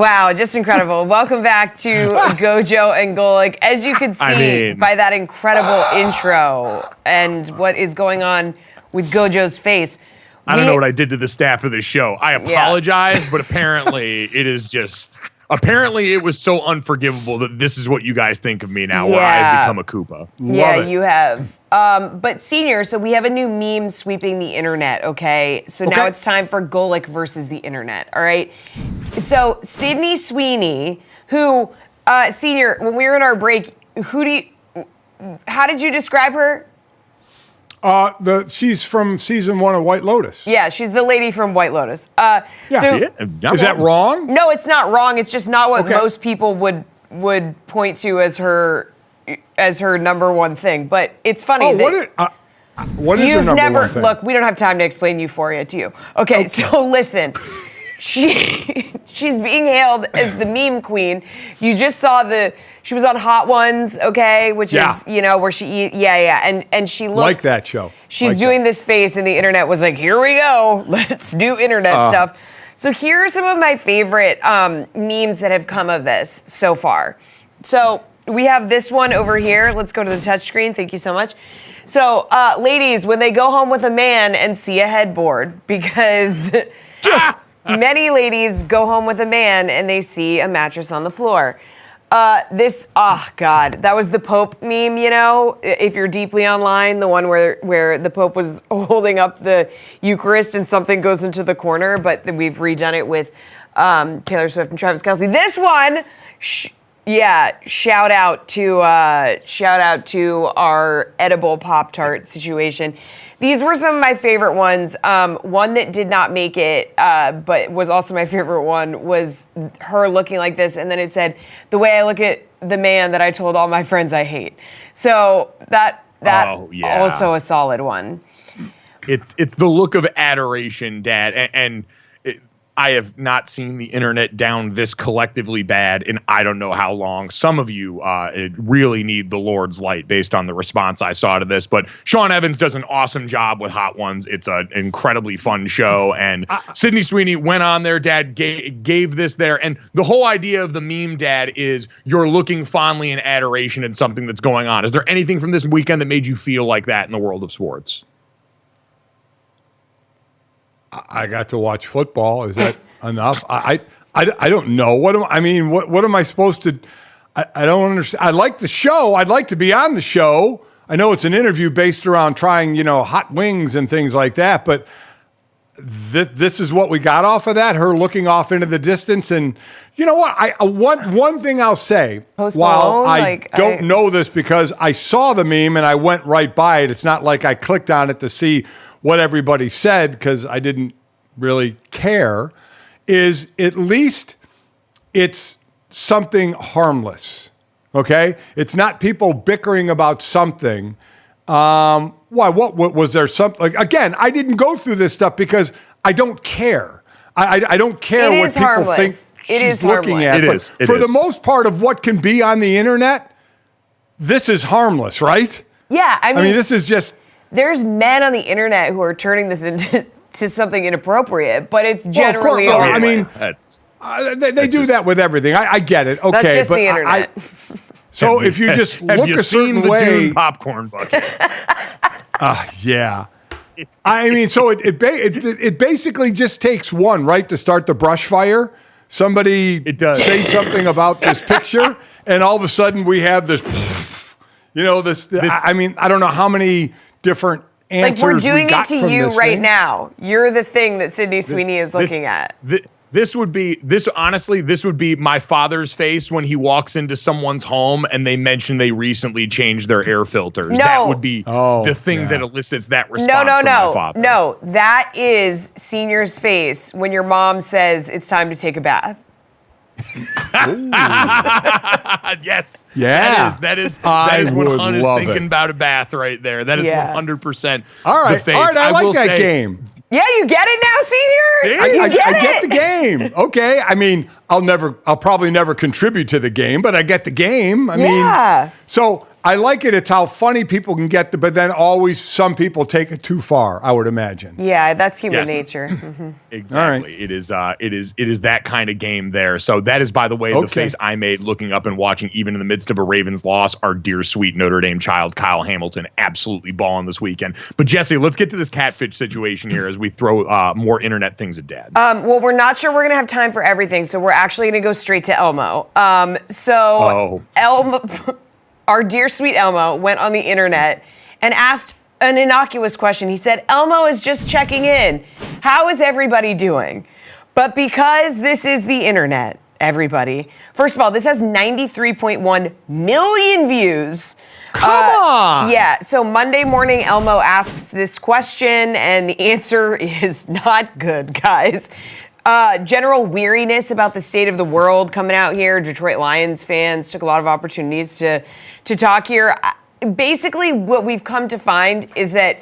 Wow, just incredible. Welcome back to GoJo and Golic. As you can see by that incredible intro and what is going on with GoJo's face. I don't know what I did to the staff of this show. I apologize, but apparently apparently it was so unforgivable that this is what you guys think of me now, where I've become a Koopa. Love it. You have. But Senior, so we have a new meme sweeping the internet, okay? So now it's time for Golic versus the internet, all right? So Sydney Sweeney, who, Senior, when we were in our break, how did you describe her? She's from season 1 of White Lotus. Yeah, she's the lady from White Lotus. Is that wrong? No, it's not wrong. It's just not what most people would point to as her number one thing. But it's funny. What is her number one thing? Look, we don't have time to explain Euphoria to you. Okay, so listen. She's being hailed as the meme queen. You just saw she was on Hot Ones, okay, which is, where she and she looked like that show. She's doing this face, and the internet was like, here we go, let's do internet stuff. So here are some of my favorite memes that have come of this so far. So we have this one over here. Let's go to the touchscreen. Thank you so much. So ladies, when they go home with a man and see a headboard, because many ladies go home with a man and they see a mattress on the floor. That was the Pope meme, if you're deeply online, the one where the Pope was holding up the Eucharist and something goes into the corner, but we've redone it with Taylor Swift and Travis Kelce. This one, shout out to our edible Pop-Tart situation. These were some of my favorite ones. One that did not make it, but was also my favorite one, was her looking like this, and then it said, "The way I look at the man that I told all my friends I hate." So that also a solid one. It's the look of adoration, Dad, and I have not seen the internet down this collectively bad in I don't know how long. Some of you really need the Lord's light based on the response I saw to this. But Sean Evans does an awesome job with Hot Ones. It's an incredibly fun show. And Sydney Sweeney went on there, Dad, gave this there. And the whole idea of the meme, Dad, is you're looking fondly in adoration at something that's going on. Is there anything from this weekend that made you feel like that in the world of sports? I got to watch football. Is that enough? I don't know. What am I supposed to? I don't understand. I like the show. I'd like to be on the show. I know it's an interview based around trying, hot wings and things like that. But this is what we got off of that. Her looking off into the distance, and you know what? One thing I'll say. While I don't know this because I saw the meme and I went right by it. It's not like I clicked on it to see what everybody said because I didn't really care, is at least it's something harmless, okay? It's not people bickering about something. What was there something? Like, again, I didn't go through this stuff because I don't care. I don't care what people think she's looking at. For the most part of what can be on the internet, this is harmless, right? Yeah, I mean this is just... There's men on the internet who are turning this into something inappropriate, but it's generally they do that with everything. I get it. Okay, that's just the internet. So if you just look a certain way, popcorn bucket. Yeah. I mean, so it basically just takes one, right, to start the brush fire. Somebody say something about this picture, and all of a sudden we have this. I don't know how many different answers we're doing it to you right now. You're the thing that Sydney Sweeney is looking at. This would be my father's face when he walks into someone's home and they mention they recently changed their air filters. No. That would be the thing that elicits that response from my father. No, that is Senior's face when your mom says it's time to take a bath. Yes. Yeah. That is when Hunt is thinking about a bath right there. That is 100% all right. the face. All right, I like that game. Yeah, you get it now, Senior? I get the game. Okay. I mean, I'll probably never contribute to the game, but I get the game. I mean, so I like it. It's how funny people can get, but then always some people take it too far, I would imagine. Yeah, that's human nature. Mm-hmm. Exactly. Right. It is that kind of game there. So that is, by the way, the face I made looking up and watching, even in the midst of a Ravens loss, our dear sweet Notre Dame child, Kyle Hamilton, absolutely balling this weekend. But Jesse, let's get to this catfish situation here as we throw more internet things at Dad. Well, we're not sure we're going to have time for everything, so we're actually going to go straight to Elmo. Elmo, our dear sweet Elmo, went on the internet and asked an innocuous question. He said, Elmo is just checking in. How is everybody doing? But because this is the internet, everybody, first of all, this has 93.1 million views. Come on! Yeah, so Monday morning, Elmo asks this question, and the answer is not good, guys. General weariness about the state of the world coming out here. Detroit Lions fans took a lot of opportunities to talk here. Basically, what we've come to find is that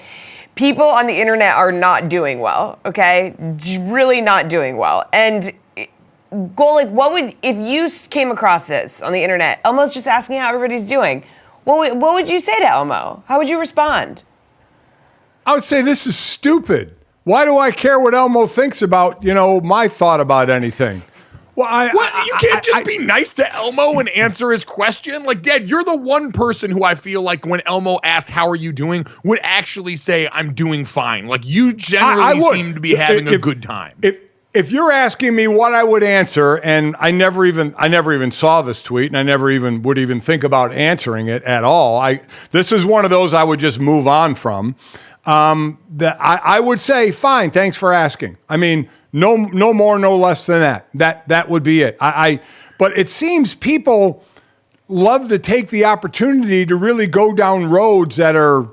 people on the internet are not doing well, okay? Really not doing well. And Golic, if you came across this on the internet, Elmo's just asking how everybody's doing, what would you say to Elmo? How would you respond? I would say this is stupid. Why do I care what Elmo thinks about, my thought about anything? Well, you can't just be nice to Elmo and answer his question? Like, Dad, you're the one person who I feel like when Elmo asked, how are you doing, would actually say, I'm doing fine. Like, you generally seem to be having a good time. If you're asking me what I would answer, and I never even saw this tweet, and I never even would even think about answering it at all. This is one of those I would just move on from. That I would say, fine, thanks for asking. I mean, no more, no less than that. That would be it. But it seems people love to take the opportunity to really go down roads that are,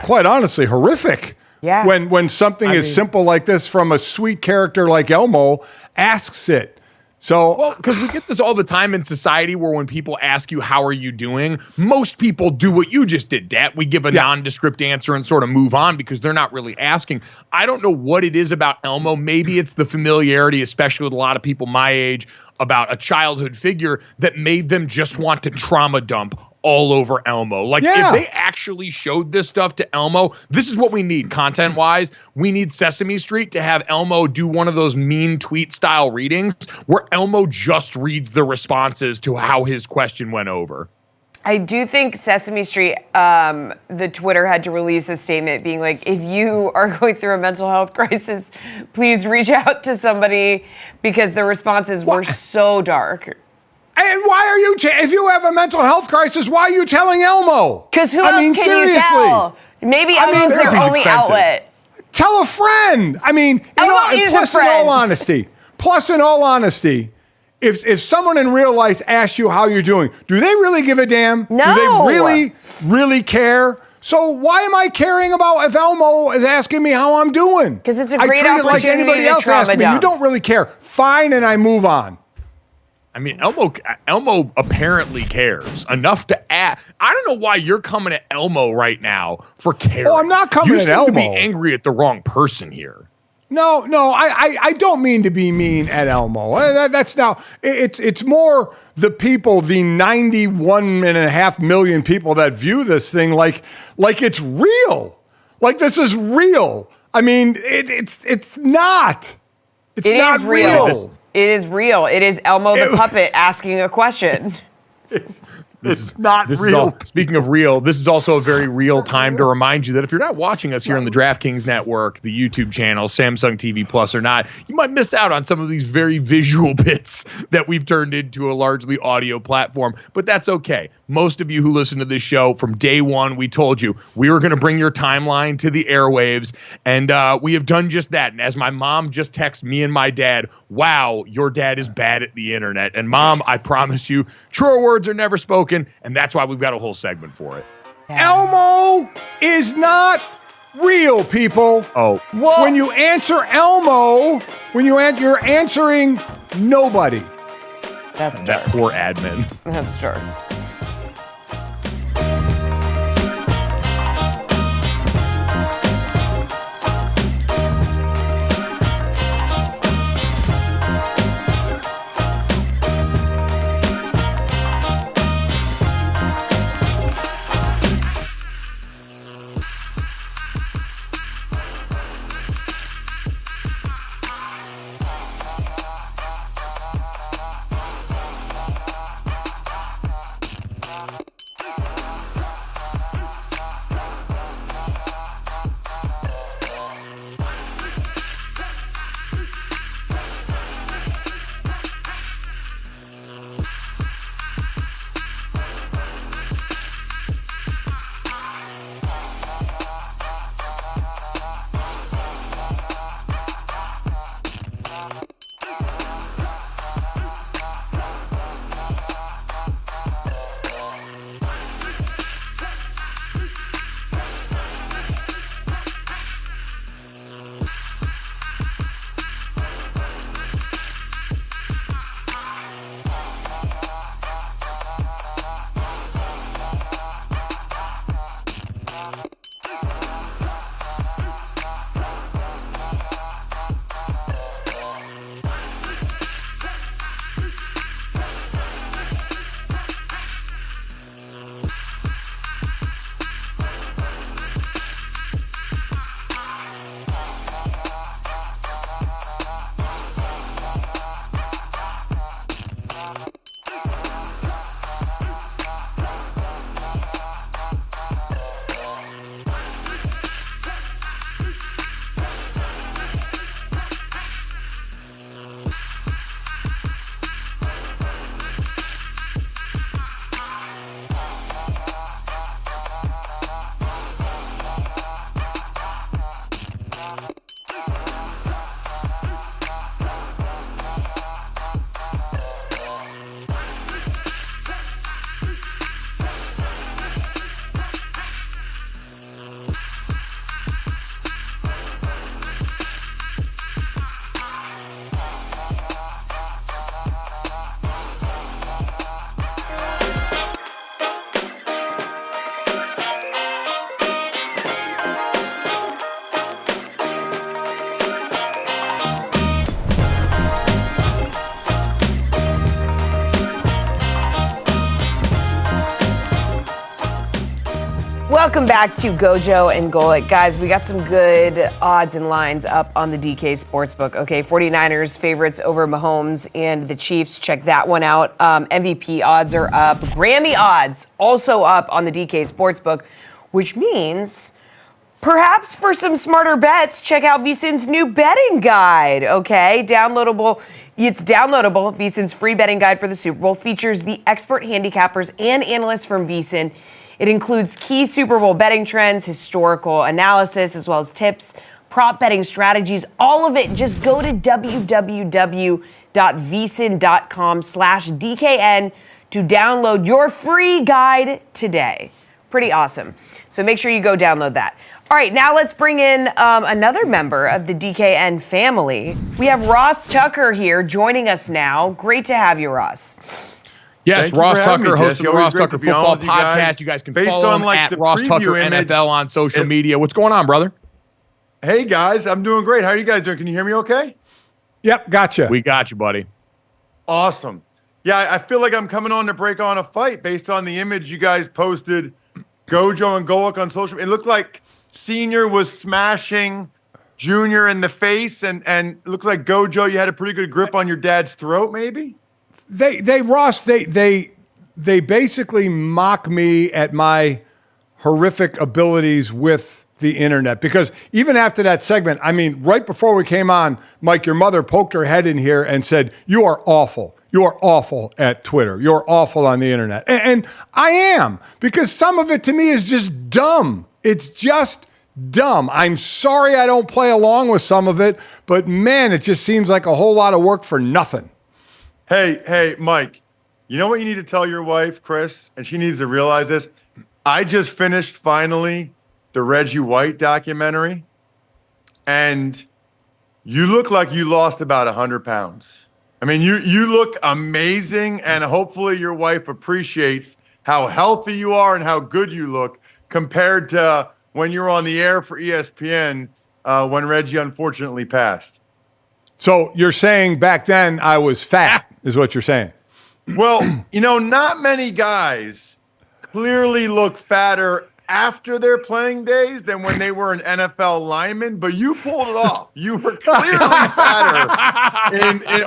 quite honestly, horrific. Yeah. When something is simple like this from a sweet character like Elmo asks it. So, because we get this all the time in society where when people ask you, how are you doing? Most people do what you just did, Dad. We give a nondescript answer and sort of move on because they're not really asking. I don't know what it is about Elmo. Maybe it's the familiarity, especially with a lot of people my age, about a childhood figure that made them just want to trauma dump all over Elmo. Like, if they actually showed this stuff to Elmo, this is what we need content-wise. We need Sesame Street to have Elmo do one of those mean tweet-style readings where Elmo just reads the responses to how his question went over. I do think Sesame Street, the Twitter had to release a statement being like, if you are going through a mental health crisis, please reach out to somebody, because the responses were so dark. And why are you, if you have a mental health crisis, why are you telling Elmo? Because who else can you tell? Maybe Elmo's their only outlet. Tell a friend. I mean, Elmo is a friend. Plus, in all honesty, if someone in real life asks you how you're doing, do they really give a damn? No. Do they really care? So why am I caring about if Elmo is asking me how I'm doing? Because it's a great opportunity I treat it like anybody else asks me. You don't really care. Fine, and I move on. I mean, Elmo apparently cares enough to ask. I don't know why you're coming at Elmo right now for caring. Oh, I'm not coming at Elmo. You seem to be angry at the wrong person here. No, I don't mean to be mean at Elmo. That's now, it's more the people, the 91.5 million people that view this thing like it's real. Like this is real. I mean, it's not. It's not real. It is real. It is Elmo the puppet asking a question. It's not real. Speaking of real, this is also a very real time to remind you that if you're not watching us here on the DraftKings Network, the YouTube channel, Samsung TV Plus or not, you might miss out on some of these very visual bits that we've turned into a largely audio platform. But that's okay. Most of you who listen to this show, from day one, we told you we were going to bring your timeline to the airwaves, and we have done just that. And as my mom just texted me and my dad, wow, your dad is bad at the internet. And Mom, I promise you, truer words are never spoken. And that's why we've got a whole segment for it. Elmo is not real, people. Oh. Whoa. When you answer Elmo, you're answering nobody. That's dark. That poor admin. That's dark. Welcome back to GoJo and Golic. Guys, we got some good odds and lines up on the DK Sportsbook. Okay, 49ers favorites over Mahomes and the Chiefs. Check that one out. MVP odds are up. Grammy odds also up on the DK Sportsbook, which means perhaps for some smarter bets, check out VSiN's new betting guide. Okay, downloadable. It's downloadable. VSiN's free betting guide for the Super Bowl features the expert handicappers and analysts from VSiN. It includes key Super Bowl betting trends, historical analysis, as well as tips, prop betting strategies, all of it. Just go to www.vsin.com/DKN to download your free guide today. Pretty awesome. So make sure you go download that. All right, now let's bring in another member of the DKN family. We have Ross Tucker here joining us now. Great to have you, Ross. Yes, Ross Tucker, host of the Ross Tucker Football Podcast. You guys can follow him at Ross Tucker NFL on social media. What's going on, brother? Hey, guys, I'm doing great. How are you guys doing? Can you hear me okay? Yep, gotcha. We got you, buddy. Awesome. Yeah, I feel like I'm coming on to break on a fight based on the image you guys posted, GoJo and Golic on social media. It looked like Senior was smashing Junior in the face, and it looked like GoJo, you had a pretty good grip on your dad's throat, maybe? Ross, they basically mock me at my horrific abilities with the internet, because even after that segment, I mean, right before we came on, Mike, your mother poked her head in here and said, "You are awful. You are awful at Twitter. You're awful on the internet." And I am, because some of it to me is just dumb. It's just dumb. I'm sorry I don't play along with some of it, but man, it just seems like a whole lot of work for nothing. Hey, Mike, you know what you need to tell your wife, Chris, and she needs to realize this? I just finished finally the Reggie White documentary, and you look like you lost about 100 pounds. I mean, you look amazing, and hopefully your wife appreciates how healthy you are and how good you look compared to when you were on the air for ESPN when Reggie unfortunately passed. So you're saying back then I was fat, is what you're saying? Well, not many guys clearly look fatter after their playing days than when they were an NFL lineman, but you pulled it off. You were clearly fatter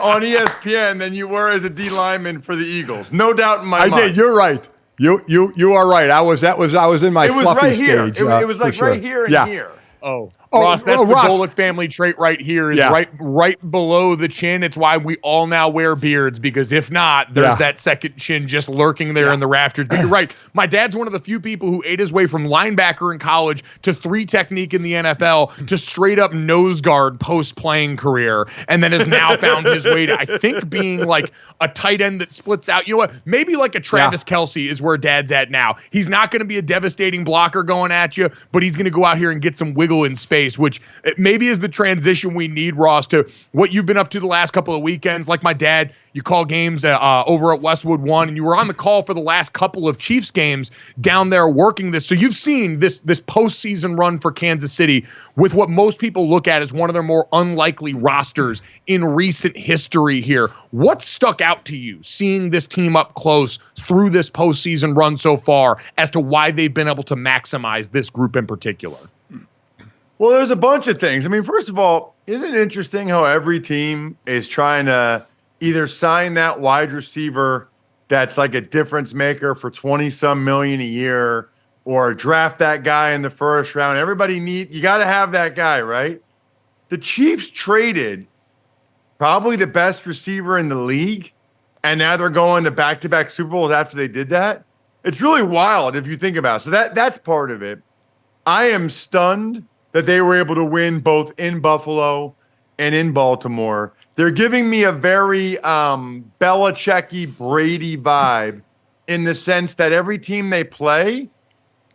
on ESPN than you were as a D lineman for the Eagles. No doubt in my mind. I did. You're right. You are right. I was in my fluffy right stage. It was like right here and here. Ross, that's the Golic family trait right here, is right below the chin. It's why we all now wear beards, because if not, there's that second chin just lurking there in the rafters. But you're right. My dad's one of the few people who ate his way from linebacker in college to 3 technique in the NFL to straight up nose guard post-playing career, and then has now found his way to, I think, being like a tight end that splits out. You know what? Maybe like a Travis Kelce is where dad's at now. He's not going to be a devastating blocker going at you, but he's going to go out here and get some wiggle in space, which maybe is the transition we need, Ross, to what you've been up to the last couple of weekends. Like my dad, you call games over at Westwood One, and you were on the call for the last couple of Chiefs games down there working this. So you've seen this postseason run for Kansas City with what most people look at as one of their more unlikely rosters in recent history here. What stuck out to you seeing this team up close through this postseason run so far as to why they've been able to maximize this group in particular? Well, there's a bunch of things. I mean, first of all, isn't it interesting how every team is trying to either sign that wide receiver that's like a difference maker for 20-some million a year, or draft that guy in the first round? You got to have that guy, right? The Chiefs traded probably the best receiver in the league, and now they're going to back-to-back Super Bowls after they did that. It's really wild if you think about it. So that's part of it. I am stunned that they were able to win both in Buffalo and in Baltimore. They're giving me a very Belichick-y, Brady vibe, in the sense that every team they play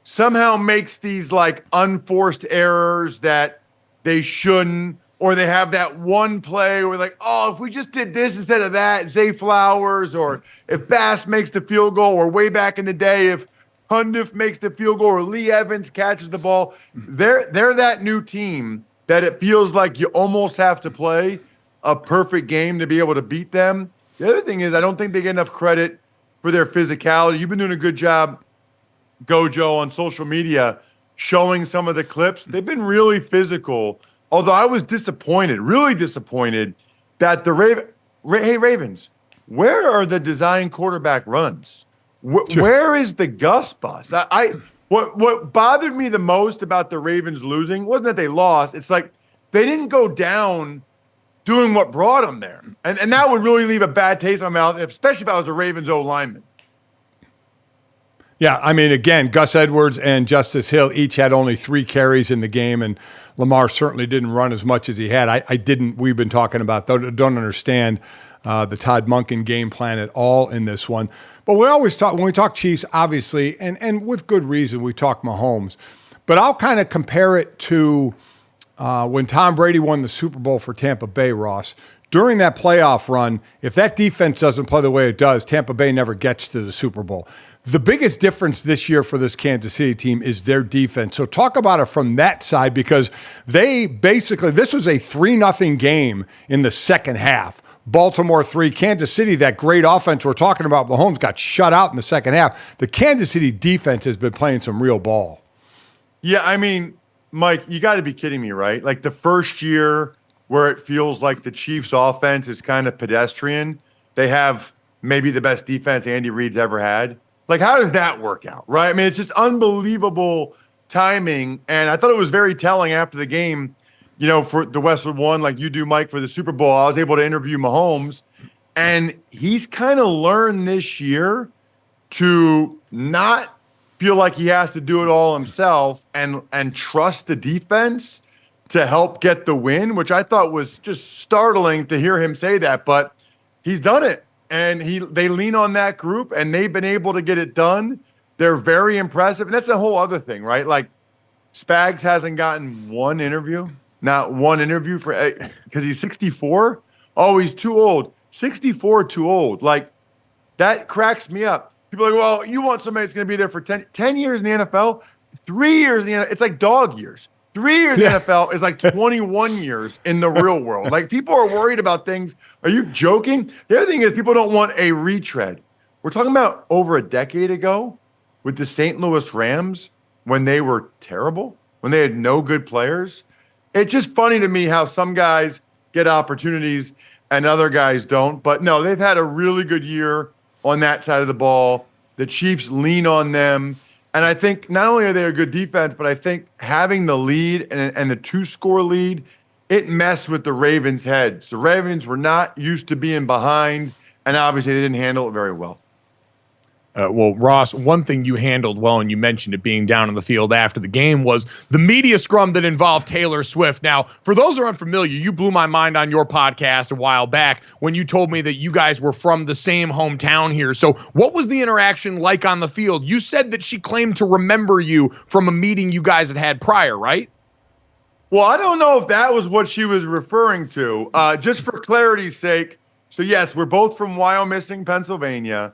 somehow makes these like unforced errors that they shouldn't, or they have that one play where like, oh, if we just did this instead of that, Zay Flowers, or if Bass makes the field goal, or way back in the day, if Hundiff makes the field goal or Lee Evans catches the ball. They're that new team that it feels like you almost have to play a perfect game to be able to beat them. The other thing is I don't think they get enough credit for their physicality. You've been doing a good job GoJo on social media showing some of the clips. They've been really physical. Although I was disappointed, really disappointed, that the Ravens, where are the design quarterback runs? Where is the Gus bus? What bothered me the most about the Ravens losing wasn't that they lost. It's like they didn't go down doing what brought them there. And that would really leave a bad taste in my mouth, especially if I was a Ravens O lineman. Yeah, I mean, again, Gus Edwards and Justice Hill each had only 3 carries in the game, and Lamar certainly didn't run as much as he had. We've been talking about, don't understand the Todd Monken game plan at all in this one. But we always talk, when we talk Chiefs, obviously, and with good reason, we talk Mahomes. But I'll kind of compare it to when Tom Brady won the Super Bowl for Tampa Bay, Ross. During that playoff run, if that defense doesn't play the way it does, Tampa Bay never gets to the Super Bowl. The biggest difference this year for this Kansas City team is their defense. So talk about it from that side, because they basically, this was a 3-0 game in the second half. Baltimore 3, Kansas City, that great offense we're talking about, Mahomes got shut out in the second half. The Kansas City defense has been playing some real ball. Yeah, I mean, Mike, you got to be kidding me, right? Like the first year where it feels like the Chiefs offense is kind of pedestrian. They have maybe the best defense Andy Reid's ever had. Like, how does that work out, right? I mean, it's just unbelievable timing. And I thought it was very telling after the game, you know, for the Westwood One, like you do, Mike, for the Super Bowl. I was able to interview Mahomes, and he's kind of learned this year to not feel like he has to do it all himself and trust the defense to help get the win, which I thought was just startling to hear him say that. But he's done it. And they lean on that group, and they've been able to get it done. They're very impressive. And that's a whole other thing, right? Like, Spags hasn't gotten one interview, not one interview because he's 64. Oh, he's too old. 64, too old. Like, that cracks me up. People are like, well, you want somebody that's going to be there for 10 years in the NFL? 3 years in the NFL. It's like dog years. 3 years in the NFL is like 21 years in the real world. Like, people are worried about things. Are you joking? The other thing is people don't want a retread. We're talking about over a decade ago with the St. Louis Rams when they were terrible, when they had no good players. It's just funny to me how some guys get opportunities and other guys don't. But no, they've had a really good year on that side of the ball. The Chiefs lean on them. And I think not only are they a good defense, but I think having the lead and the 2-score lead, it messed with the Ravens' heads. The Ravens were not used to being behind, and obviously they didn't handle it very well. Well, Ross, one thing you handled well, and you mentioned it being down on the field after the game, was the media scrum that involved Taylor Swift. Now, for those who are unfamiliar, you blew my mind on your podcast a while back when you told me that you guys were from the same hometown here. So what was the interaction like on the field? You said that she claimed to remember you from a meeting you guys had prior, right? Well, I don't know if that was what she was referring to. Just for clarity's sake, so yes, we're both from Wyomissing, Pennsylvania.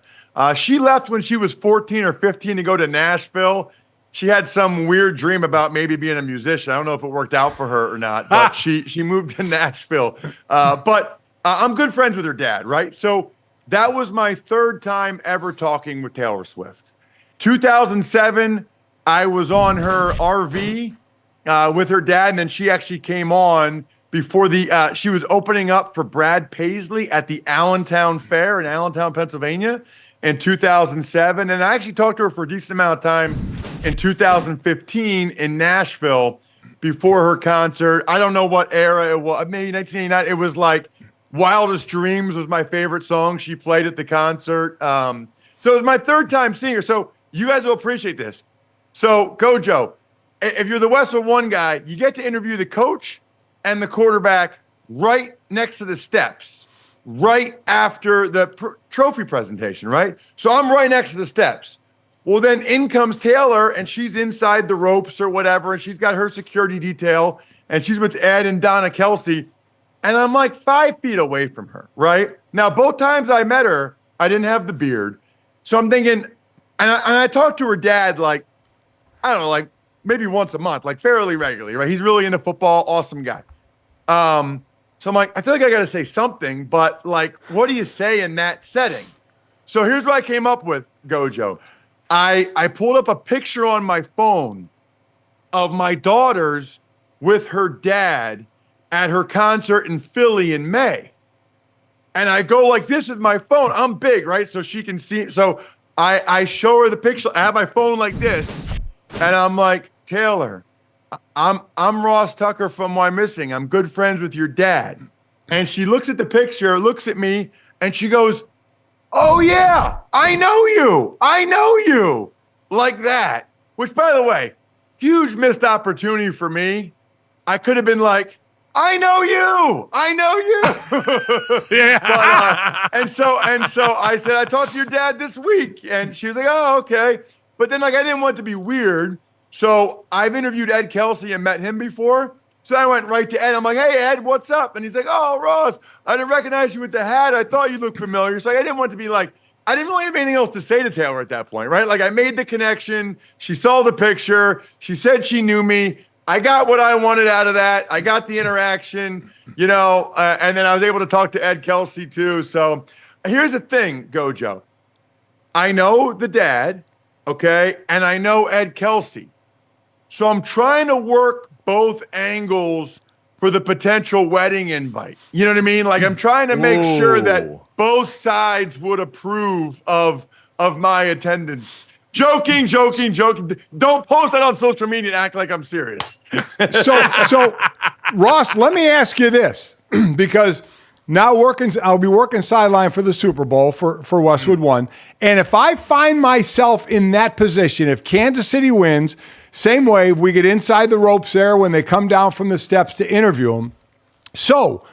She left when she was 14 or 15 to go to Nashville. She had some weird dream about maybe being a musician. I don't know if it worked out for her or not, but she moved to Nashville. But I'm good friends with her dad, right? So that was my third time ever talking with Taylor Swift. 2007, I was on her RV with her dad, and then she actually came on before she was opening up for Brad Paisley at the Allentown Fair in Allentown, Pennsylvania in 2007. And I actually talked to her for a decent amount of time in 2015 in Nashville before her concert. I don't know what era it was, maybe 1989. It was like Wildest Dreams was my favorite song she played at the concert. So it was my third time seeing her. So you guys will appreciate this. So GoJo, if you're the Westwood One guy, you get to interview the coach and the quarterback right next to the steps, right after the trophy presentation, right? So I'm right next to the steps. Well, then in comes Taylor, and she's inside the ropes or whatever, and she's got her security detail, and she's with Ed and Donna Kelsey, and I'm like 5 feet away from her, right? Now, both times I met her, I didn't have the beard. So I'm thinking, and I talked to her dad, like, I don't know, like maybe once a month, like fairly regularly, right? He's really into football, awesome guy. So I'm like, I feel like I got to say something, but like, what do you say in that setting? So here's what I came up with, GoJo. I pulled up a picture on my phone of my daughters with her dad at her concert in Philly in May. And I go like this with my phone. I'm big, right? So she can see. So I show her the picture. I have my phone like this. And I'm like, Taylor, I'm Ross Tucker from Why Missing. I'm good friends with your dad. And she looks at the picture, looks at me, and she goes, oh, yeah, I know you. I know you. Like that. Which, by the way, huge missed opportunity for me. I could have been like, I know you. I know you. Yeah. But, and so I said, I talked to your dad this week. And she was like, oh, okay. But then, like, I didn't want it to be weird. So I've interviewed Ed Kelsey and met him before. So I went right to Ed. I'm like, hey, Ed, what's up? And he's like, oh, Ross, I didn't recognize you with the hat. I thought you looked familiar. So I didn't want to be like, I didn't really have anything else to say to Taylor at that point, right? Like, I made the connection. She saw the picture. She said she knew me. I got what I wanted out of that. I got the interaction, and then I was able to talk to Ed Kelsey too. So here's the thing, GoJo. I know the dad, okay, and I know Ed Kelsey. So I'm trying to work both angles for the potential wedding invite. You know what I mean? Like, I'm trying to make sure that both sides would approve of my attendance. Joking. Don't post that on social media and act like I'm serious. So Ross, let me ask you this, because now I'll be working sideline for the Super Bowl for Westwood One. And if I find myself in that position, if Kansas City wins, same way, we get inside the ropes there when they come down from the steps to interview them. So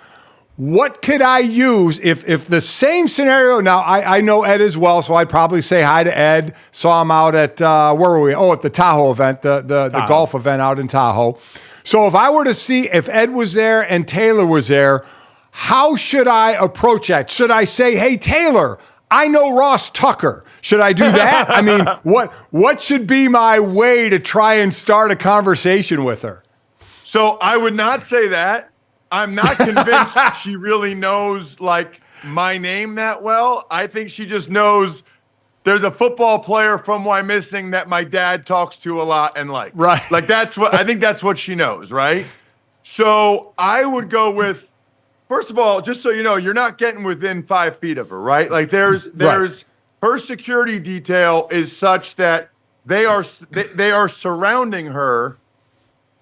what could I use if the same scenario? Now, I know Ed as well, so I'd probably say hi to Ed. Saw him out at, where were we? Oh, at the Tahoe event, the golf event out in Tahoe. So if I were to see if Ed was there and Taylor was there, how should I approach that? Should I say, hey, Taylor, I know Ross Tucker. Should I do that? I mean, what should be my way to try and start a conversation with her? So I would not say that. I'm not convinced she really knows, like, my name that well. I think she just knows there's a football player from Why Missing that my dad talks to a lot and likes. Right. Like, I think that's what she knows, right? So I would go with, first of all, just so you know, you're not getting within 5 feet of her, right? Like, there's her security detail is such that they are surrounding her.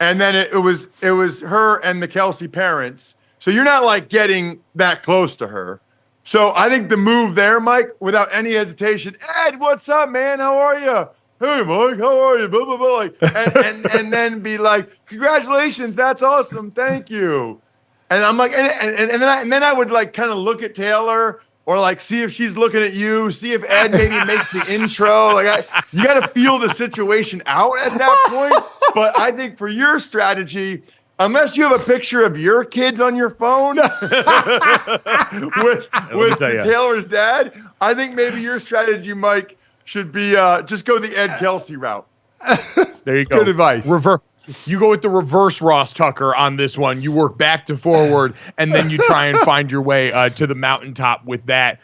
And then it was her and the Kelsey parents. So you're not like getting that close to her. So I think the move there, Mike, without any hesitation, Ed, what's up, man? How are you? Hey, Mike, how are you? Blah, blah, blah. Like, and then be like, congratulations, that's awesome, thank you. And I'm like, and then I would like kind of look at Taylor, or like see if she's looking at you, see if Ed maybe makes the intro. Like, you got to feel the situation out at that point. But I think for your strategy, unless you have a picture of your kids on your phone with Taylor's dad, I think maybe your strategy, Mike, should be just go the Ed Kelsey route. There you go. Good advice. You go with the reverse Ross Tucker on this one. You work back to forward, and then you try and find your way to the mountaintop with that.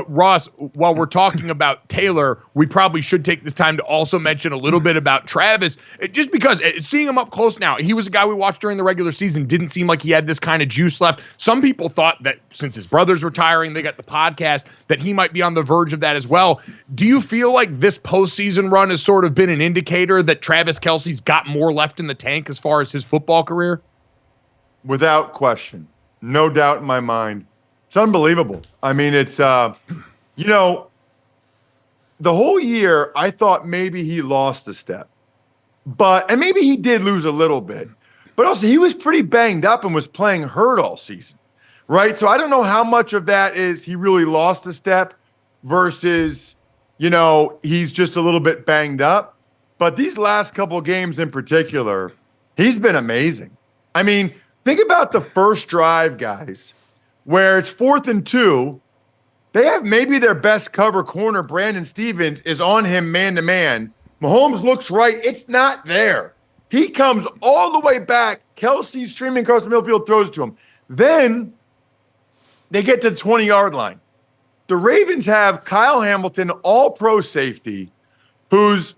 Ross, while we're talking about Taylor, we probably should take this time to also mention a little bit about Travis, just because seeing him up close now, he was a guy we watched during the regular season, didn't seem like he had this kind of juice left. Some people thought that since his brother's retiring, they got the podcast, that he might be on the verge of that as well. Do you feel like this postseason run has sort of been an indicator that Travis Kelce's got more left in the tank as far as his football career? Without question. No doubt in my mind. It's unbelievable. I mean, it's, the whole year I thought maybe he lost a step. And maybe he did lose a little bit. But also he was pretty banged up and was playing hurt all season, right? So I don't know how much of that is he really lost a step versus, he's just a little bit banged up. But these last couple of games in particular, he's been amazing. I mean, think about the first drive, guys, where it's 4th and 2. They have maybe their best cover corner, Brandon Stevens, is on him man-to-man. Mahomes looks right. It's not there. He comes all the way back. Kelsey streaming across the middle field, throws to him. Then they get to the 20-yard line. The Ravens have Kyle Hamilton, all-pro safety, who's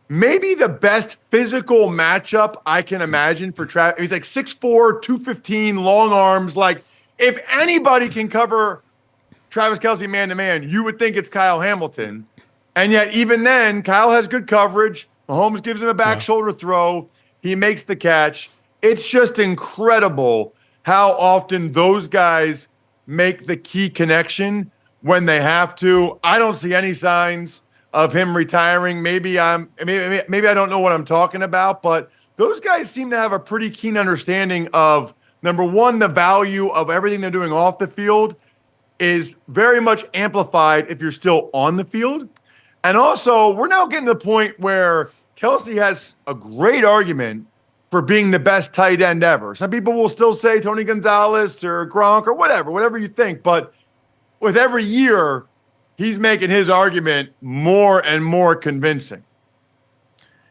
maybe the best physical matchup I can imagine for Travis. He's like 6'4", 215, long arms. Like, if anybody can cover Travis Kelce man-to-man, you would think it's Kyle Hamilton. And yet, even then, Kyle has good coverage. Mahomes gives him a back shoulder throw. He makes the catch. It's just incredible how often those guys make the key connection when they have to. I don't see any signs of him retiring. Maybe I don't know what I'm talking about, but those guys seem to have a pretty keen understanding of, number one, the value of everything they're doing off the field is very much amplified if you're still on the field. And also, we're now getting to the point where Kelce has a great argument for being the best tight end ever. Some people will still say Tony Gonzalez or Gronk or whatever you think. But with every year, he's making his argument more and more convincing.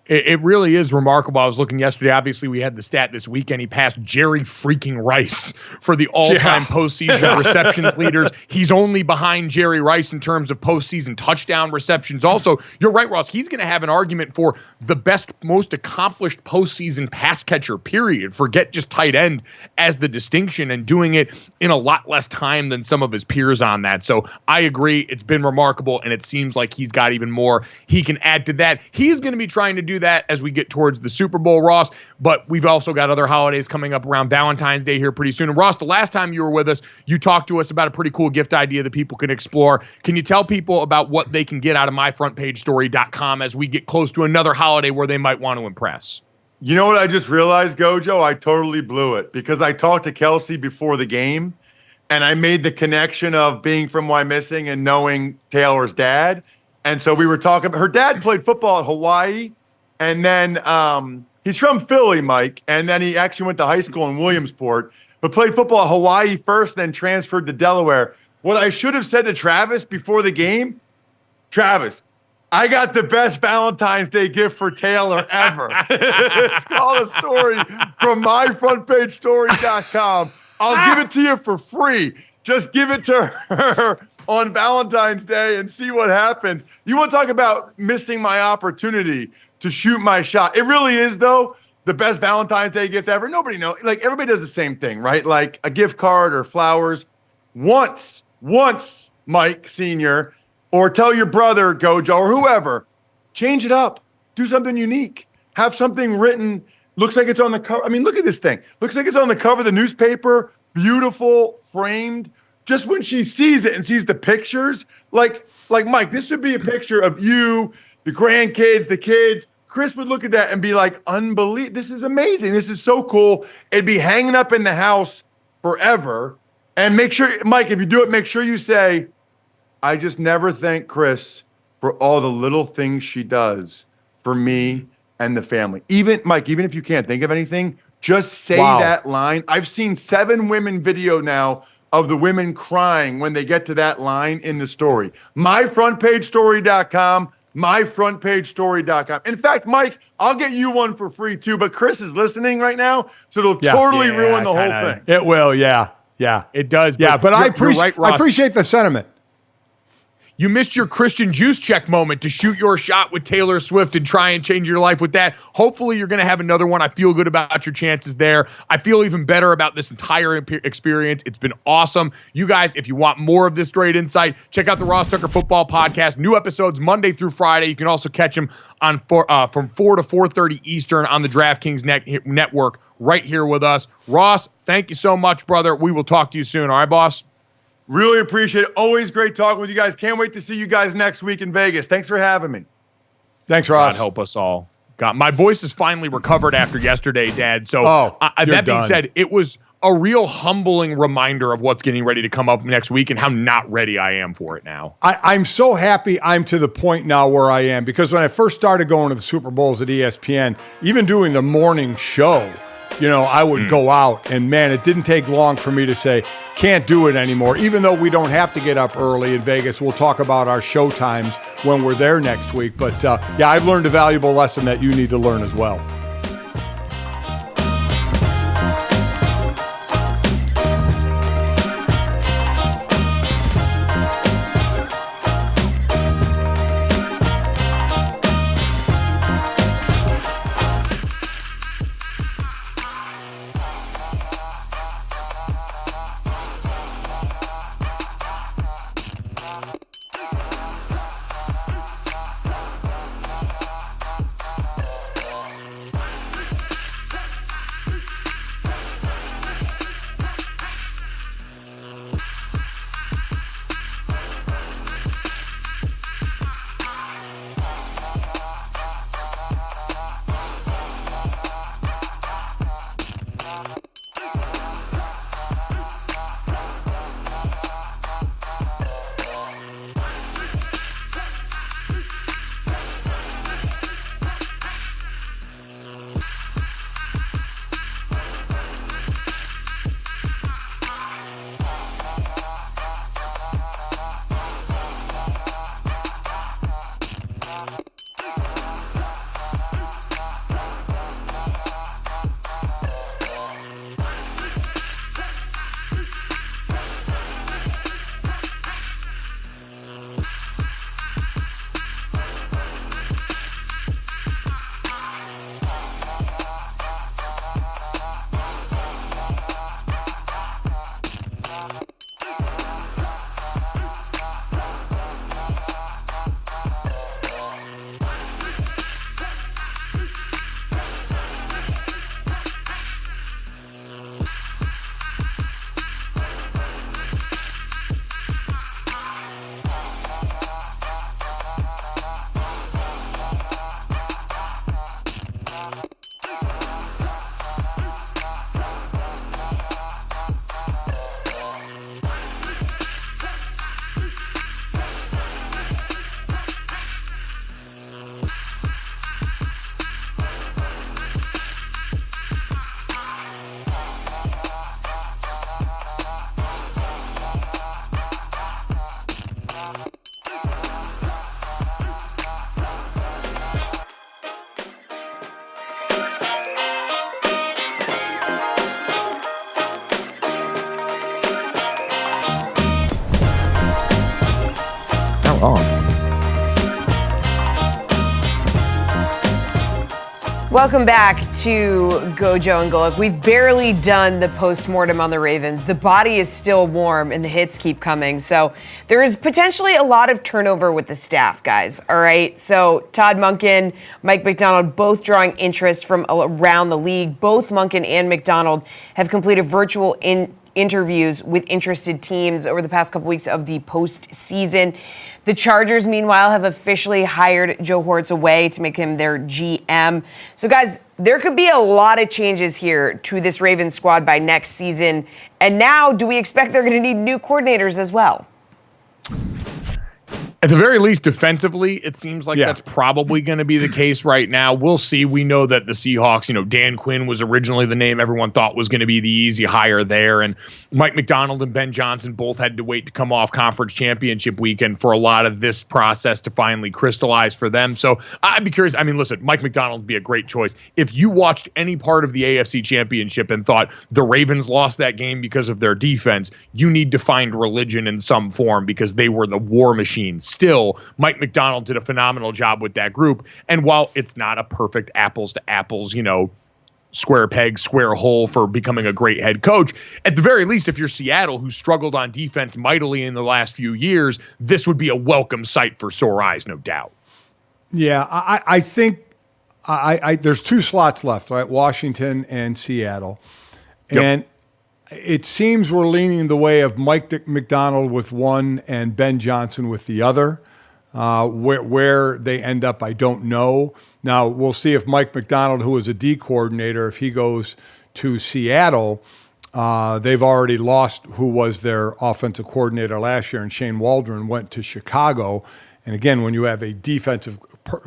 It really is remarkable. I was looking yesterday. Obviously, we had the stat this weekend. He passed Jerry freaking Rice for the all-time postseason receptions leaders. He's only behind Jerry Rice in terms of postseason touchdown receptions. Also, you're right, Ross. He's going to have an argument for the best, most accomplished postseason pass catcher, period. Forget just tight end as the distinction, and doing it in a lot less time than some of his peers on that. So I agree. It's been remarkable, and it seems like he's got even more he can add to that. He's going to be trying to do that as we get towards the Super Bowl, Ross, but we've also got other holidays coming up around Valentine's Day here pretty soon. And Ross, the last time you were with us, you talked to us about a pretty cool gift idea that people can explore. Can you tell people about what they can get out of myfrontpagestory.com as we get close to another holiday where they might want to impress? You know what I just realized, Gojo? I totally blew it because I talked to Kelce before the game and I made the connection of being from Wyomissing and knowing Taylor's dad. And so we were talking, her dad played football at Hawaii. And then he's from Philly, Mike, and then he actually went to high school in Williamsport, but played football at Hawaii first, then transferred to Delaware. What I should have said to Travis before the game, Travis, I got the best Valentine's Day gift for Taylor ever. It's called a story from myfrontpagestory.com. I'll give it to you for free. Just give it to her on Valentine's Day and see what happens. You want to talk about missing my opportunity to shoot my shot. It really is, though, the best Valentine's Day gift ever. Nobody knows. Like, everybody does the same thing, right? Like a gift card or flowers. Once, Mike Sr., or tell your brother, Gojo, or whoever, change it up. Do something unique. Have something written. Looks like it's on the cover. I mean, look at this thing. Looks like it's on the cover of the newspaper. Beautiful, framed. Just when she sees it and sees the pictures, like Mike, this would be a picture of you, the grandkids, the kids. Chris would look at that and be like, unbelievable. This is amazing. This is so cool. It'd be hanging up in the house forever. And make sure, Mike, if you do it, make sure you say, I just never thank Chris for all the little things she does for me and the family. Even, Mike, even if you can't think of anything, just say that line. I've seen 7 women video now of the women crying when they get to that line in the story. myfrontpagestory.com. myfrontpagestory.com. In fact, Mike, I'll get you one for free too, but Chris is listening right now, so it'll totally ruin the whole thing. It will, yeah. It does. Yeah, but I appreciate the sentiment. You missed your Christian juice check moment to shoot your shot with Taylor Swift and try and change your life with that. Hopefully you're going to have another one. I feel good about your chances there. I feel even better about this entire experience. It's been awesome. You guys, if you want more of this great insight, check out the Ross Tucker Football Podcast. New episodes Monday through Friday. You can also catch them on from 4 to 4:30 Eastern on the DraftKings network right here with us. Ross, thank you so much, brother. We will talk to you soon. All right, boss? Really appreciate it. Always great talking with you guys. Can't wait to see you guys next week in Vegas. Thanks for having me. Thanks, Ross. God help us all. God, my voice is finally recovered after yesterday, Dad. So that being said, it was a real humbling reminder of what's getting ready to come up next week and how not ready I am for it now. I'm so happy I'm to the point now where I am, because when I first started going to the Super Bowls at ESPN, even doing the morning show, I would go out, and man, it didn't take long for me to say, can't do it anymore. Even though we don't have to get up early in Vegas, we'll talk about our show times when we're there next week. But I've learned a valuable lesson that you need to learn as well. on. Welcome back to GoJo and Golic. We've barely done the postmortem on the Ravens. The body is still warm and the hits keep coming. So there is potentially a lot of turnover with the staff, guys. All right. So Todd Monken, Mike Macdonald, both drawing interest from around the league. Both Monken and Macdonald have completed virtual interviews with interested teams over the past couple weeks of the postseason. The Chargers, meanwhile, have officially hired Joe Hortz away to make him their GM. So, guys, there could be a lot of changes here to this Ravens squad by next season. And now, do we expect they're going to need new coordinators as well? At the very least, defensively, it seems like that's probably going to be the case right now. We'll see. We know that the Seahawks, Dan Quinn was originally the name everyone thought was going to be the easy hire there. And Mike Macdonald and Ben Johnson both had to wait to come off conference championship weekend for a lot of this process to finally crystallize for them. So I'd be curious. I mean, listen, Mike Macdonald would be a great choice. If you watched any part of the AFC Championship and thought the Ravens lost that game because of their defense, you need to find religion in some form because they were the war machine. Still, Mike Macdonald did a phenomenal job with that group. And while it's not a perfect apples to apples, square peg, square hole for becoming a great head coach, at the very least, if you're Seattle, who struggled on defense mightily in the last few years, this would be a welcome sight for sore eyes, no doubt. Yeah, I think there's two slots left, right? Washington and Seattle. Yep. And it seems we're leaning the way of Mike Macdonald with one and Ben Johnson with the other. Where they end up, I don't know. Now, we'll see if Mike Macdonald, who was a D coordinator, if he goes to Seattle, they've already lost who was their offensive coordinator last year, and Shane Waldron went to Chicago. And again, when you have a defensive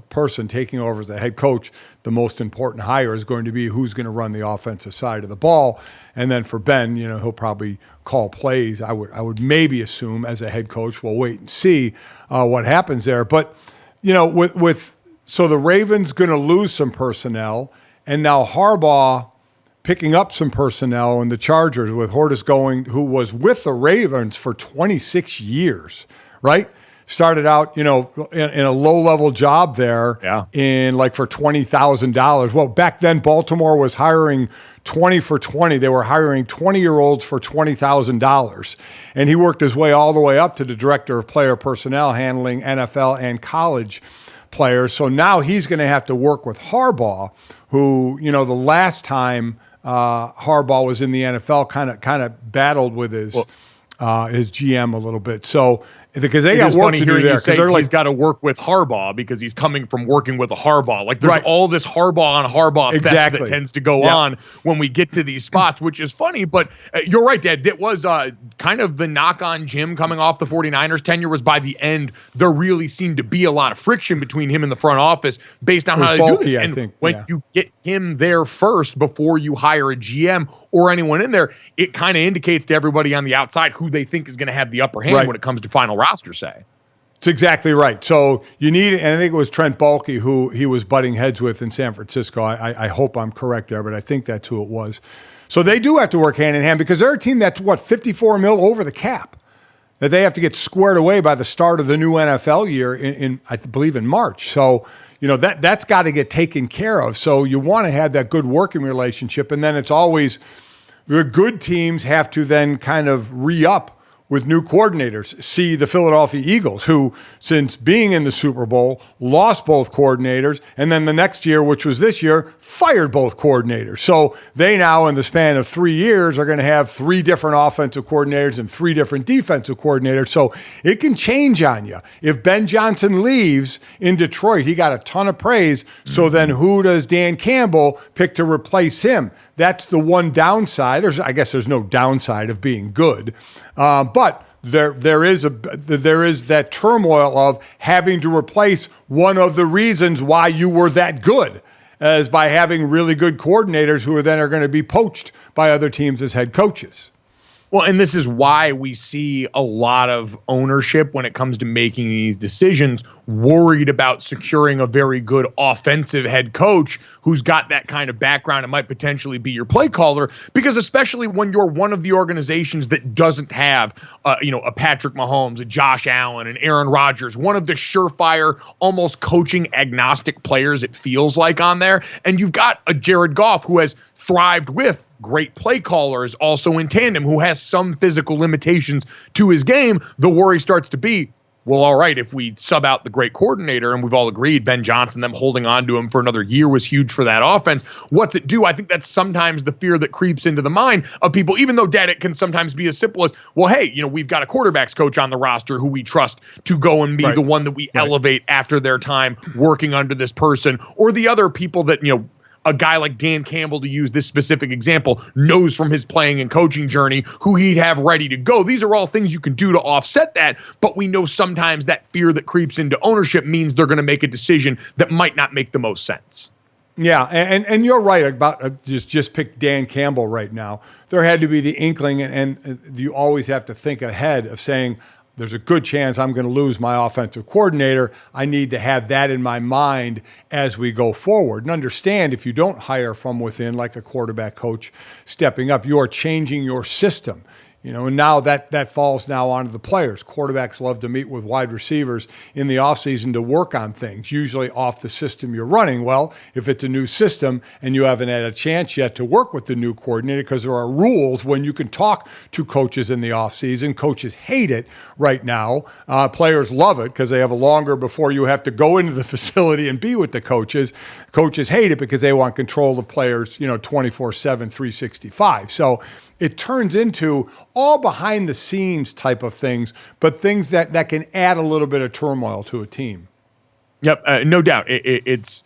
person taking over as a head coach, the most important hire is going to be who's going to run the offensive side of the ball. And then for Ben, he'll probably call plays. I would maybe assume as a head coach. We'll wait and see what happens there. But so the Ravens going to lose some personnel, and now Harbaugh picking up some personnel in the Chargers with Hortz going, who was with the Ravens for 26 years, right? Started out, in a low-level job there in for $20,000. Well, back then Baltimore was hiring 20 for 20. They were hiring 20-year-olds for $20,000. And he worked his way all the way up to the director of player personnel, handling NFL and college players. So now he's going to have to work with Harbaugh, who, the last time Harbaugh was in the NFL kind of battled with his GM a little bit. So because they got work to do there. Because he's got to work with Harbaugh because he's coming from working with a Harbaugh. Like there's all this Harbaugh on Harbaugh fest that tends to go on when we get to these spots, which is funny. But you're right, Dad. It was kind of the knock on Jim coming off the 49ers tenure was by the end, there really seemed to be a lot of friction between him and the front office based on how to do this. And when you get him there first before you hire a GM or anyone in there, it kind of indicates to everybody on the outside who they think is going to have the upper hand when it comes to final roster say. It's exactly right. So you need, and I think it was Trent Baalke who he was butting heads with in San Francisco. I hope I'm correct there, but I think that's who it was. So they do have to work hand in hand because they're a team that's, $54 million over the cap that they have to get squared away by the start of the new NFL year in I believe in March. So, that's got to get taken care of. So you want to have that good working relationship. And then it's always the good teams have to then kind of re-up with new coordinators. See the Philadelphia Eagles, who, since being in the Super Bowl, lost both coordinators, and then the next year, which was this year, fired both coordinators. So they now, in the span of 3 years, are going to have 3 different offensive coordinators and 3 different defensive coordinators. So it can change on you. If Ben Johnson leaves in Detroit, he got a ton of praise. So then who does Dan Campbell pick to replace him? That's the one downside. I guess there's no downside of being good. But there is that turmoil of having to replace one of the reasons why you were that good, as by having really good coordinators who are then going to be poached by other teams as head coaches. Well, and this is why we see a lot of ownership when it comes to making these decisions worried about securing a very good offensive head coach who's got that kind of background and might potentially be your play caller, because especially when you're one of the organizations that doesn't have, a Patrick Mahomes, a Josh Allen, an Aaron Rodgers, one of the surefire, almost coaching agnostic players it feels like on there, and you've got a Jared Goff who has thrived with great play callers also in tandem, who has some physical limitations to his game, the worry starts to be, well, all right, if we sub out the great coordinator, and we've all agreed Ben Johnson, them holding on to him for another year was huge for that offense, what's it do? I think that's sometimes the fear that creeps into the mind of people, even though, Dad, it can sometimes be as simple as, well, hey, we've got a quarterbacks coach on the roster who we trust to go and be the one that we elevate after their time working under this person, or the other people that, a guy like Dan Campbell, to use this specific example, knows from his playing and coaching journey who he'd have ready to go. These are all things you can do to offset that, but we know sometimes that fear that creeps into ownership means they're going to make a decision that might not make the most sense. Yeah, and you're right about just pick Dan Campbell right now. There had to be the inkling, and you always have to think ahead of saying, there's a good chance I'm going to lose my offensive coordinator. I need to have that in my mind as we go forward. And understand, if you don't hire from within, like a quarterback coach stepping up, you are changing your system. And now that falls now onto the players. Quarterbacks love to meet with wide receivers in the offseason to work on things, usually off the system you're running. Well, if it's a new system and you haven't had a chance yet to work with the new coordinator, because there are rules when you can talk to coaches in the offseason. Coaches hate it right now. Players love it because they have a longer before you have to go into the facility and be with the coaches. Coaches hate it because they want control of players, 24/7, 365. So it turns into all behind the scenes type of things, but things that can add a little bit of turmoil to a team. Yep, no doubt. It's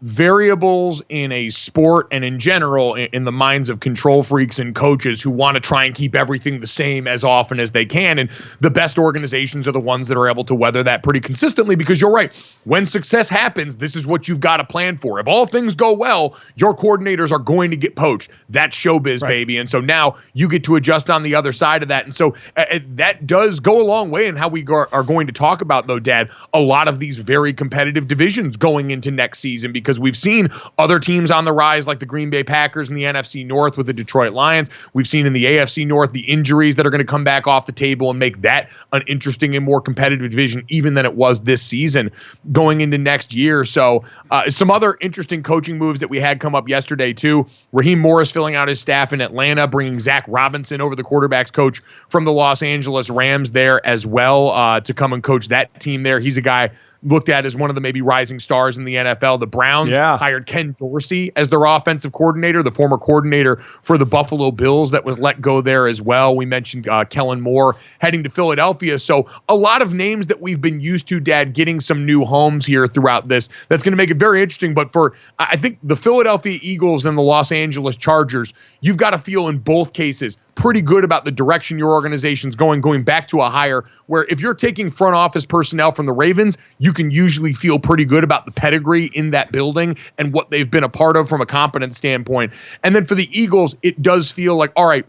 variables in a sport and in general in the minds of control freaks and coaches who want to try and keep everything the same as often as they can. And the best organizations are the ones that are able to weather that pretty consistently, because you're right. When success happens, this is what you've got to plan for. If all things go well, your coordinators are going to get poached. That's showbiz, baby. And so now you get to adjust on the other side of that. And so that does go a long way in how we are going to talk about, though, Dad, a lot of these very competitive divisions going into next season, because we've seen other teams on the rise, like the Green Bay Packers in the NFC North with the Detroit Lions. We've seen in the AFC North the injuries that are going to come back off the table and make that an interesting and more competitive division even than it was this season going into next year. So some other interesting coaching moves that we had come up yesterday too. Raheem Morris filling out his staff in Atlanta, bringing Zach Robinson over, the quarterbacks coach from the Los Angeles Rams, there as well, to come and coach that team there. He's a guy looked at as one of the maybe rising stars in the NFL. The Browns hired Ken Dorsey as their offensive coordinator, the former coordinator for the Buffalo Bills that was let go there as well. We mentioned Kellen Moore heading to Philadelphia. So a lot of names that we've been used to, Dad, getting some new homes here throughout this. That's going to make it very interesting. But for, I think, the Philadelphia Eagles and the Los Angeles Chargers, you've got to feel in both cases pretty good about the direction your organization's going back to a hire where if you're taking front office personnel from the Ravens, you can usually feel pretty good about the pedigree in that building and what they've been a part of from a competence standpoint. And then for the Eagles, it does feel like, all right,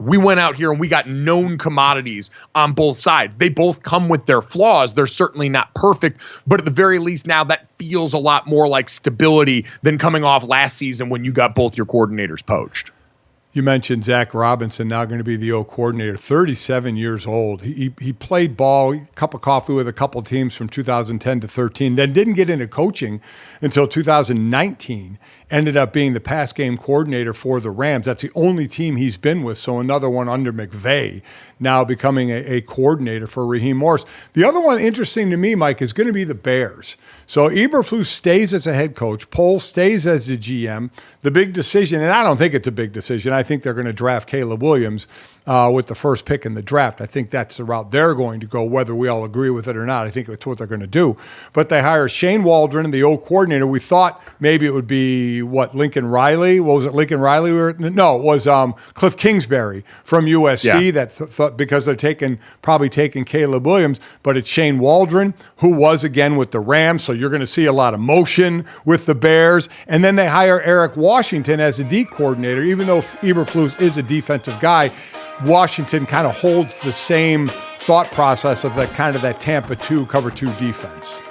we went out here and we got known commodities on both sides. They both come with their flaws. They're certainly not perfect, but at the very least now that feels a lot more like stability than coming off last season when you got both your coordinators poached. You mentioned Zach Robinson, now going to be the O coordinator, 37 years old. He played ball, cup of coffee with a couple teams from 2010 to 13, then didn't get into coaching until 2019. Ended up being the pass game coordinator for the Rams. That's the only team he's been with, so another one under McVay, now becoming a coordinator for Raheem Morris. The other one interesting to me, Mike, is going to be the Bears. So Eberflus stays as a head coach. Poles stays as the GM. The big decision, and I don't think it's a big decision, I think they're going to draft Caleb Williams with the first pick in the draft. I think that's the route they're going to go, whether we all agree with it or not. I think that's what they're going to do. But they hire Shane Waldron, the O coordinator. We thought maybe it would be, Lincoln Riley? What was it, Lincoln Riley? No, it was Cliff Kingsbury from USC that thought because they're probably taking Caleb Williams, but it's Shane Waldron, who was again with the Rams, so you're going to see a lot of motion with the Bears. And then they hire Eric Washington as the D coordinator, even though Eberflus is a defensive guy. Washington kind of holds the same thought process of that Tampa 2 cover 2 defense.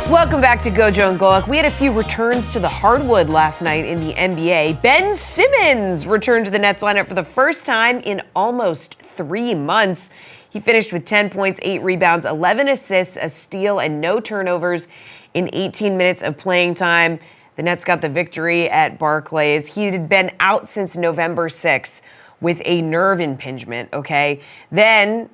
Welcome back to GoJo and Golic. We had a few returns to the hardwood last night in the NBA. Ben Simmons returned to the Nets lineup for the first time in almost 3 months. He finished with 10 points, 8 rebounds, 11 assists, a steal, and no turnovers in 18 minutes of playing time. The Nets got the victory at Barclays. He had been out since November 6th with a nerve impingement, okay? Then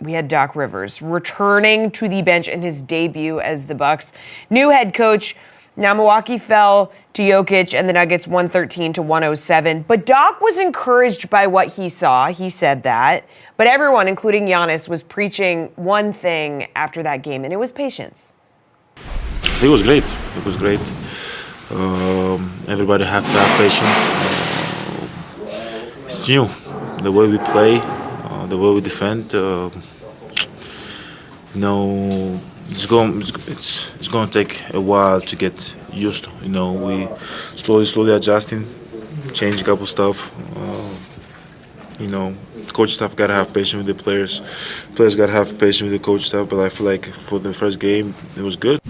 we had Doc Rivers returning to the bench in his debut as the Bucks' new head coach. Now Milwaukee fell to Jokic and the Nuggets 113-107. But Doc was encouraged by what he saw. He said that. But everyone, including Giannis, was preaching one thing after that game, and it was patience. It was great. It was great. Everybody have to have patience. It's new. The way we play, the way we defend. It's going to take a while to get used to. We slowly adjusting, change a couple stuff. Coach staff gotta have patience with the players. Players gotta have patience with the coach staff. But I feel like for the first game, it was good.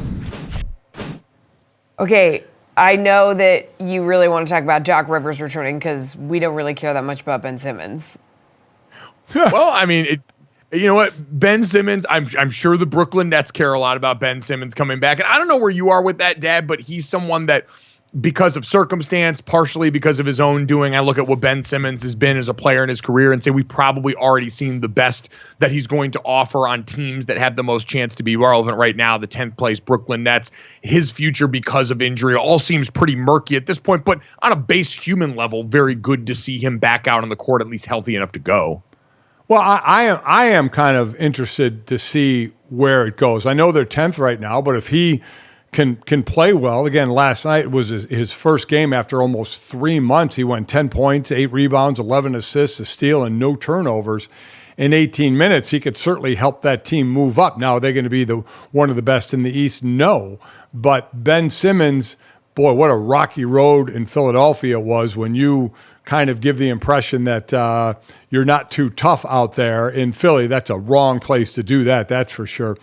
Okay, I know that you really want to talk about Doc Rivers returning because we don't really care that much about Ben Simmons. Well, I mean, you know what? Ben Simmons, I'm sure the Brooklyn Nets care a lot about Ben Simmons coming back. And I don't know where you are with that, Dad, but he's someone that, because of circumstance, partially because of his own doing, I look at what Ben Simmons has been as a player in his career and say we've probably already seen the best that he's going to offer on teams that have the most chance to be relevant right now, the 10th place Brooklyn Nets. His future because of injury all seems pretty murky at this point, but on a base human level, very good to see him back out on the court, at least healthy enough to go. Well, I am kind of interested to see where it goes. I know they're 10th right now, but if he can play well. Again, last night was his first game after almost 3 months. He went 10 points, 8 rebounds, 11 assists, a steal, and no turnovers in 18 minutes. He could certainly help that team move up. Now, are they going to be one of the best in the East? No. But Ben Simmons, boy, what a rocky road in Philadelphia was when you kind of give the impression that you're not too tough out there in Philly. That's a wrong place to do that, that's for sure.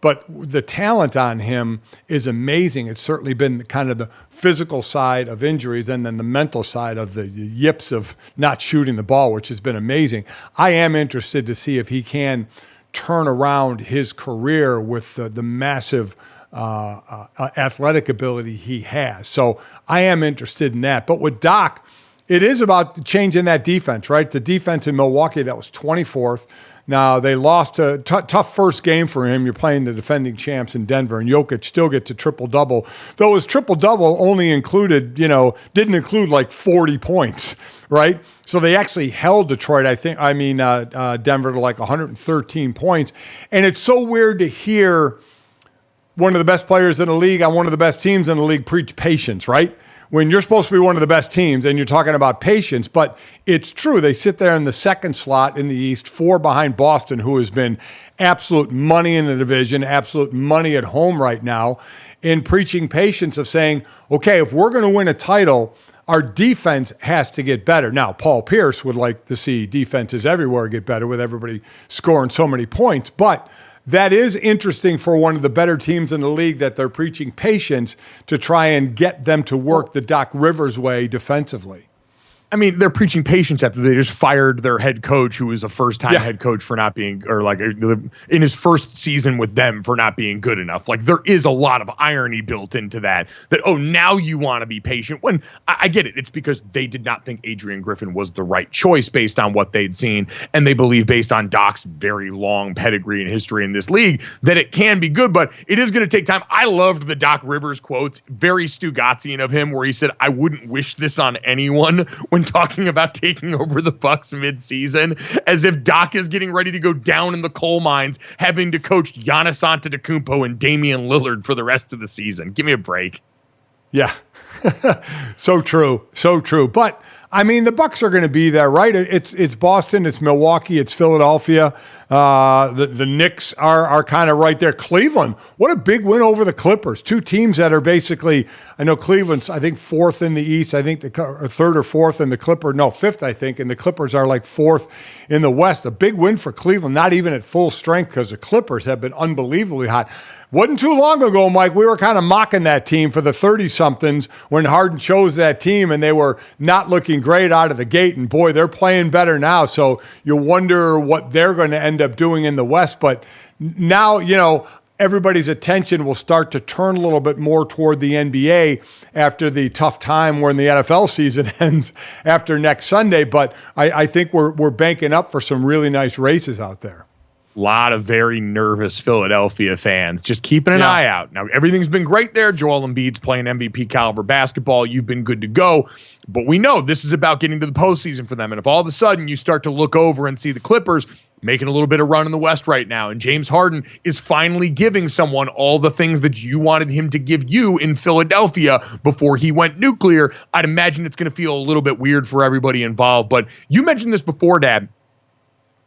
But the talent on him is amazing. It's certainly been kind of the physical side of injuries and then the mental side of the yips of not shooting the ball, which has been amazing. I am interested to see if he can turn around his career with the massive athletic ability he has. So I am interested in that. But with Doc, it is about changing that defense, right? The defense in Milwaukee, that was 24th. Now, they lost a tough first game for him. You're playing the defending champs in Denver, and Jokic still gets a triple-double. Though his triple-double only included, didn't include like 40 points, right? So they actually held Denver to like 113 points. And it's so weird to hear one of the best players in the league on one of the best teams in the league preach patience, right? When you're supposed to be one of the best teams and you're talking about patience, but it's true. They sit there in the second slot in the East, 4 behind Boston, who has been absolute money in the division, absolute money at home right now, in preaching patience of saying, okay, if we're going to win a title, our defense has to get better. Now, Paul Pierce would like to see defenses everywhere get better with everybody scoring so many points, but that is interesting for one of the better teams in the league that they're preaching patience to try and get them to work the Doc Rivers way defensively. I mean, they're preaching patience after they just fired their head coach, who was a first-time head coach for not being, or like in his first season with them for not being good enough. Like, there is a lot of irony built into that, oh, now you want to be patient. When I get it. It's because they did not think Adrian Griffin was the right choice based on what they'd seen. And they believe, based on Doc's very long pedigree and history in this league, that it can be good, but it is going to take time. I loved the Doc Rivers quotes, very Stugatzian of him, where he said, I wouldn't wish this on anyone when talking about taking over the Bucks mid-season, as if Doc is getting ready to go down in the coal mines, having to coach Giannis Antetokounmpo and Damian Lillard for the rest of the season. Give me a break. Yeah, so true, so true. But I mean, the Bucks are going to be there, right? It's Boston, it's Milwaukee, it's Philadelphia. The Knicks are kind of right there. Cleveland, what a big win over the Clippers. 2 teams that are basically, I know Cleveland's, I think, 4th in the East. I think the 3rd or 4th in the Clippers. No, 5th, I think. And the Clippers are like 4th in the West. A big win for Cleveland, not even at full strength, because the Clippers have been unbelievably hot. Wasn't too long ago, Mike, we were kind of mocking that team for the 30-somethings when Harden chose that team, and they were not looking great out of the gate. And, boy, they're playing better now. So you wonder what they're going to end up doing in the West. But now, everybody's attention will start to turn a little bit more toward the NBA after the tough time when the NFL season ends after next Sunday. But I think we're banking up for some really nice races out there. Lot of very nervous Philadelphia fans just keeping an eye out. Now, everything's been great there. Joel Embiid's playing MVP caliber basketball. You've been good to go. But we know this is about getting to the postseason for them. And if all of a sudden you start to look over and see the Clippers making a little bit of run in the West right now, and James Harden is finally giving someone all the things that you wanted him to give you in Philadelphia before he went nuclear, I'd imagine it's going to feel a little bit weird for everybody involved. But you mentioned this before, Dad.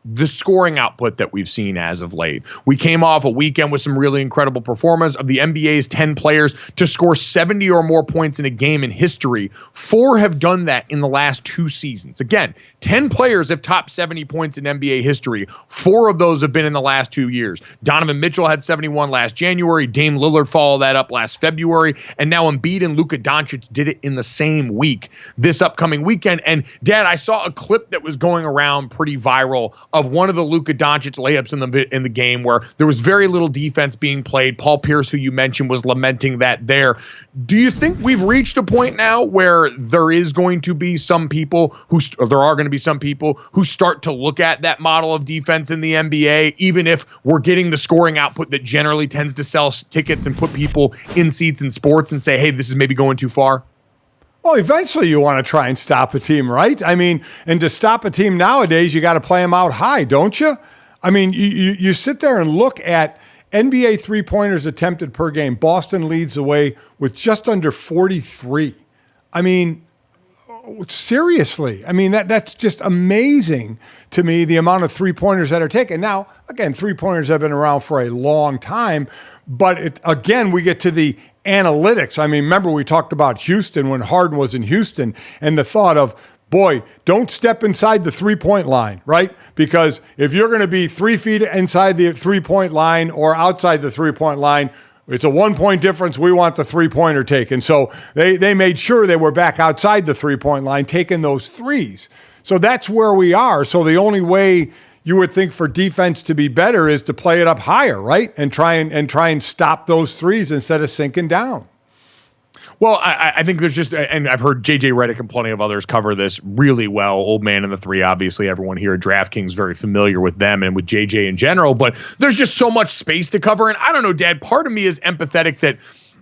The scoring output that we've seen as of late. We came off a weekend with some really incredible performance. Of the NBA's 10 players to score 70 or more points in a game in history, 4 have done that in the last 2 seasons. Again, 10 players have topped 70 points in NBA history. 4 of those have been in the last 2 years. Donovan Mitchell had 71 last January. Dame Lillard followed that up last February. And now Embiid and Luka Doncic did it in the same week this upcoming weekend. And, Dad, I saw a clip that was going around pretty viral of one of the Luka Doncic layups in the game where there was very little defense being played. Paul Pierce, who you mentioned, was lamenting that there. Do you think we've reached a point now where there is going to be some people who start to look at that model of defense in the NBA, even if we're getting the scoring output that generally tends to sell tickets and put people in seats in sports, and say, hey, this is maybe going too far? Well, eventually you want to try and stop a team, right? I mean, and to stop a team nowadays, you got to play them out high, don't you? I mean, you sit there and look at NBA three-pointers attempted per game, Boston leads the way with just under 43. I mean, seriously. I mean, that's just amazing to me, the amount of three-pointers that are taken. Now, again, three-pointers have been around for a long time, but again, we get to the analytics. I mean, remember we talked about Houston when Harden was in Houston and the thought of, boy, don't step inside the three-point line, right? Because if you're going to be 3 feet inside the three-point line or outside the three-point line, it's a 1-point difference. We want the three-pointer taken. So they made sure they were back outside the three-point line taking those threes. So that's where we are. So the only way you would think for defense to be better is to play it up higher, right? And try and stop those threes instead of sinking down. Well, I think there's just, and I've heard JJ Redick and plenty of others cover this really well. Old man in the three, obviously, everyone here at DraftKings very familiar with them and with JJ in general, but there's just so much space to cover. And I don't know, Dad, part of me is empathetic that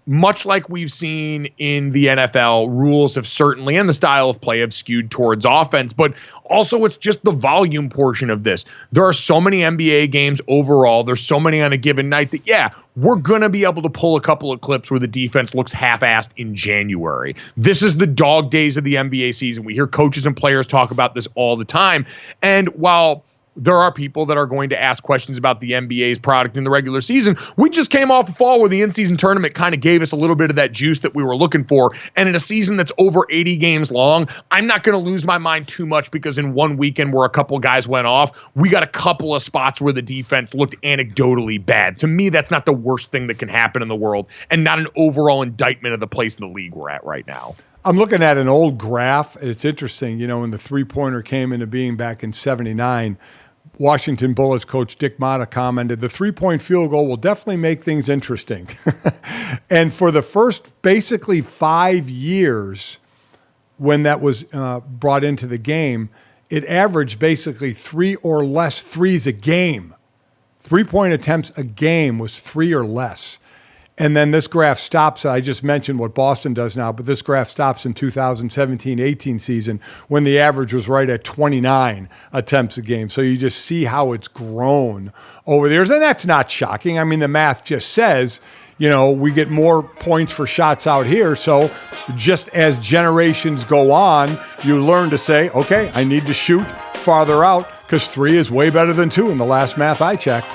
much like we've seen in the NFL, rules have certainly, and the style of play have skewed towards offense, but also it's just the volume portion of this. There are so many NBA games overall. There's so many on a given night that, yeah, we're going to be able to pull a couple of clips where the defense looks half-assed in January. This is the dog days of the NBA season. We hear coaches and players talk about this all the time. And while there are people that are going to ask questions about the NBA's product in the regular season, we just came off a fall where the in-season tournament kind of gave us a little bit of that juice that we were looking for. And in a season that's over 80 games long, I'm not going to lose my mind too much because in one weekend where a couple guys went off, we got a couple of spots where the defense looked anecdotally bad. To me, that's not the worst thing that can happen in the world and not an overall indictment of the place in the league we're at right now. I'm looking at an old graph. It's interesting, when the three-pointer came into being back in 79, Washington Bullets coach Dick Motta commented, the three-point field goal will definitely make things interesting. And for the first basically 5 years when that was brought into the game, it averaged basically 3 or less threes a game. Three-point attempts a game was 3 or less. And then this graph stops. I just mentioned what Boston does now, but this graph stops in 2017-18 season when the average was right at 29 attempts a game. So you just see how it's grown over the years. And that's not shocking. I mean, the math just says, we get more points for shots out here. So just as generations go on, you learn to say, okay, I need to shoot farther out because 3 is way better than 2 in the last math I checked.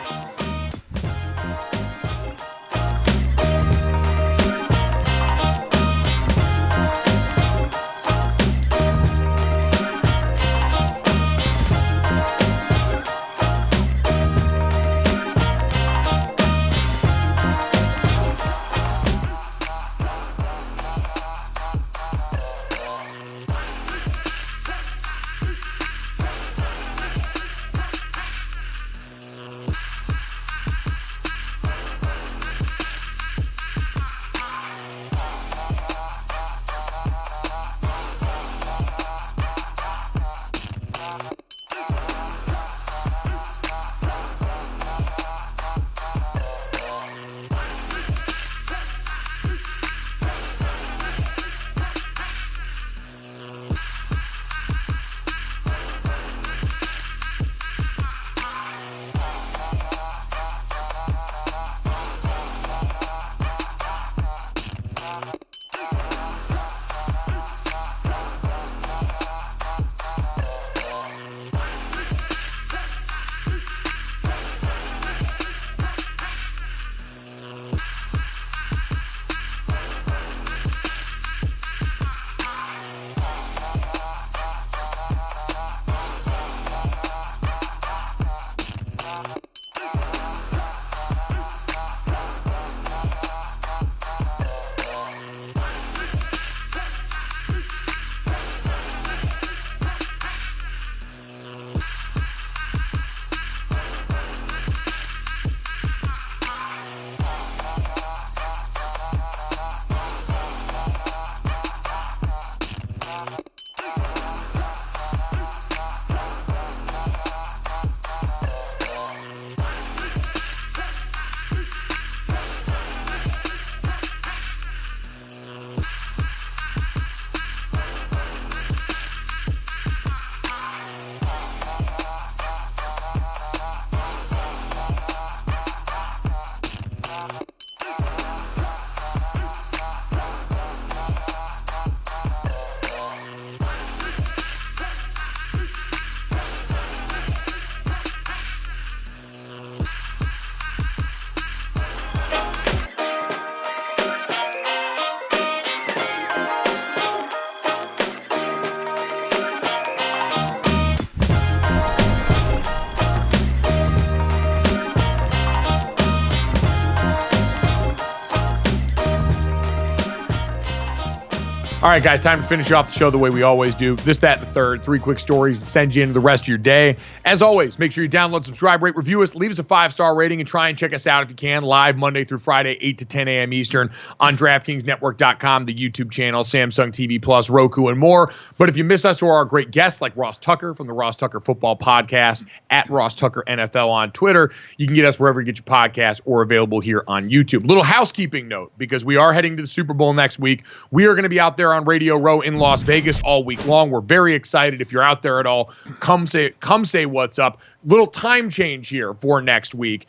All right, guys, time to finish off the show the way we always do. This, that, and the third. 3 quick stories to send you into the rest of your day. As always, make sure you download, subscribe, rate, review us, leave us a 5-star rating, and try and check us out if you can, live Monday through Friday, 8 to 10 a.m. Eastern on DraftKingsNetwork.com, the YouTube channel, Samsung TV Plus, Roku, and more. But if you miss us or our great guests like Ross Tucker from the Ross Tucker Football Podcast, at Ross Tucker NFL on Twitter, you can get us wherever you get your podcasts or available here on YouTube. Little housekeeping note, because we are heading to the Super Bowl next week. We are going to be out there on Radio Row in Las Vegas all week long. We're very excited. If you're out there at all, come say what's up. Little time change here for next week.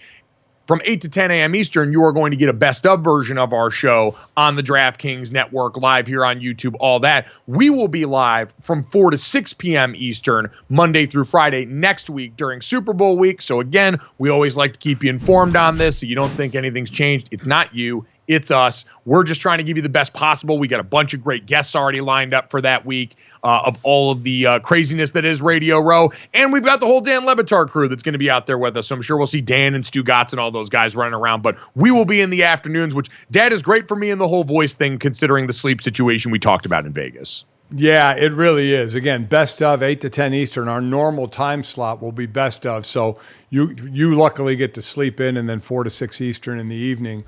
From 8 to 10 a.m. Eastern, you are going to get a best of version of our show on the DraftKings Network, live here on YouTube, all that. We will be live from 4 to 6 p.m. Eastern, Monday through Friday next week during Super Bowl week. So again, we always like to keep you informed on this so you don't think anything's changed. It's not you. It's us. We're just trying to give you the best possible. We got a bunch of great guests already lined up for that week of all of the craziness that is Radio Row. And we've got the whole Dan Le Batard crew that's going to be out there with us. So I'm sure we'll see Dan and Stu Gotts and all those guys running around. But we will be in the afternoons, which, Dad, is great for me in the whole voice thing, considering the sleep situation we talked about in Vegas. Yeah, it really is. Again, best of 8 to 10 Eastern. Our normal time slot will be best of. So you luckily get to sleep in, and then 4 to 6 Eastern in the evening.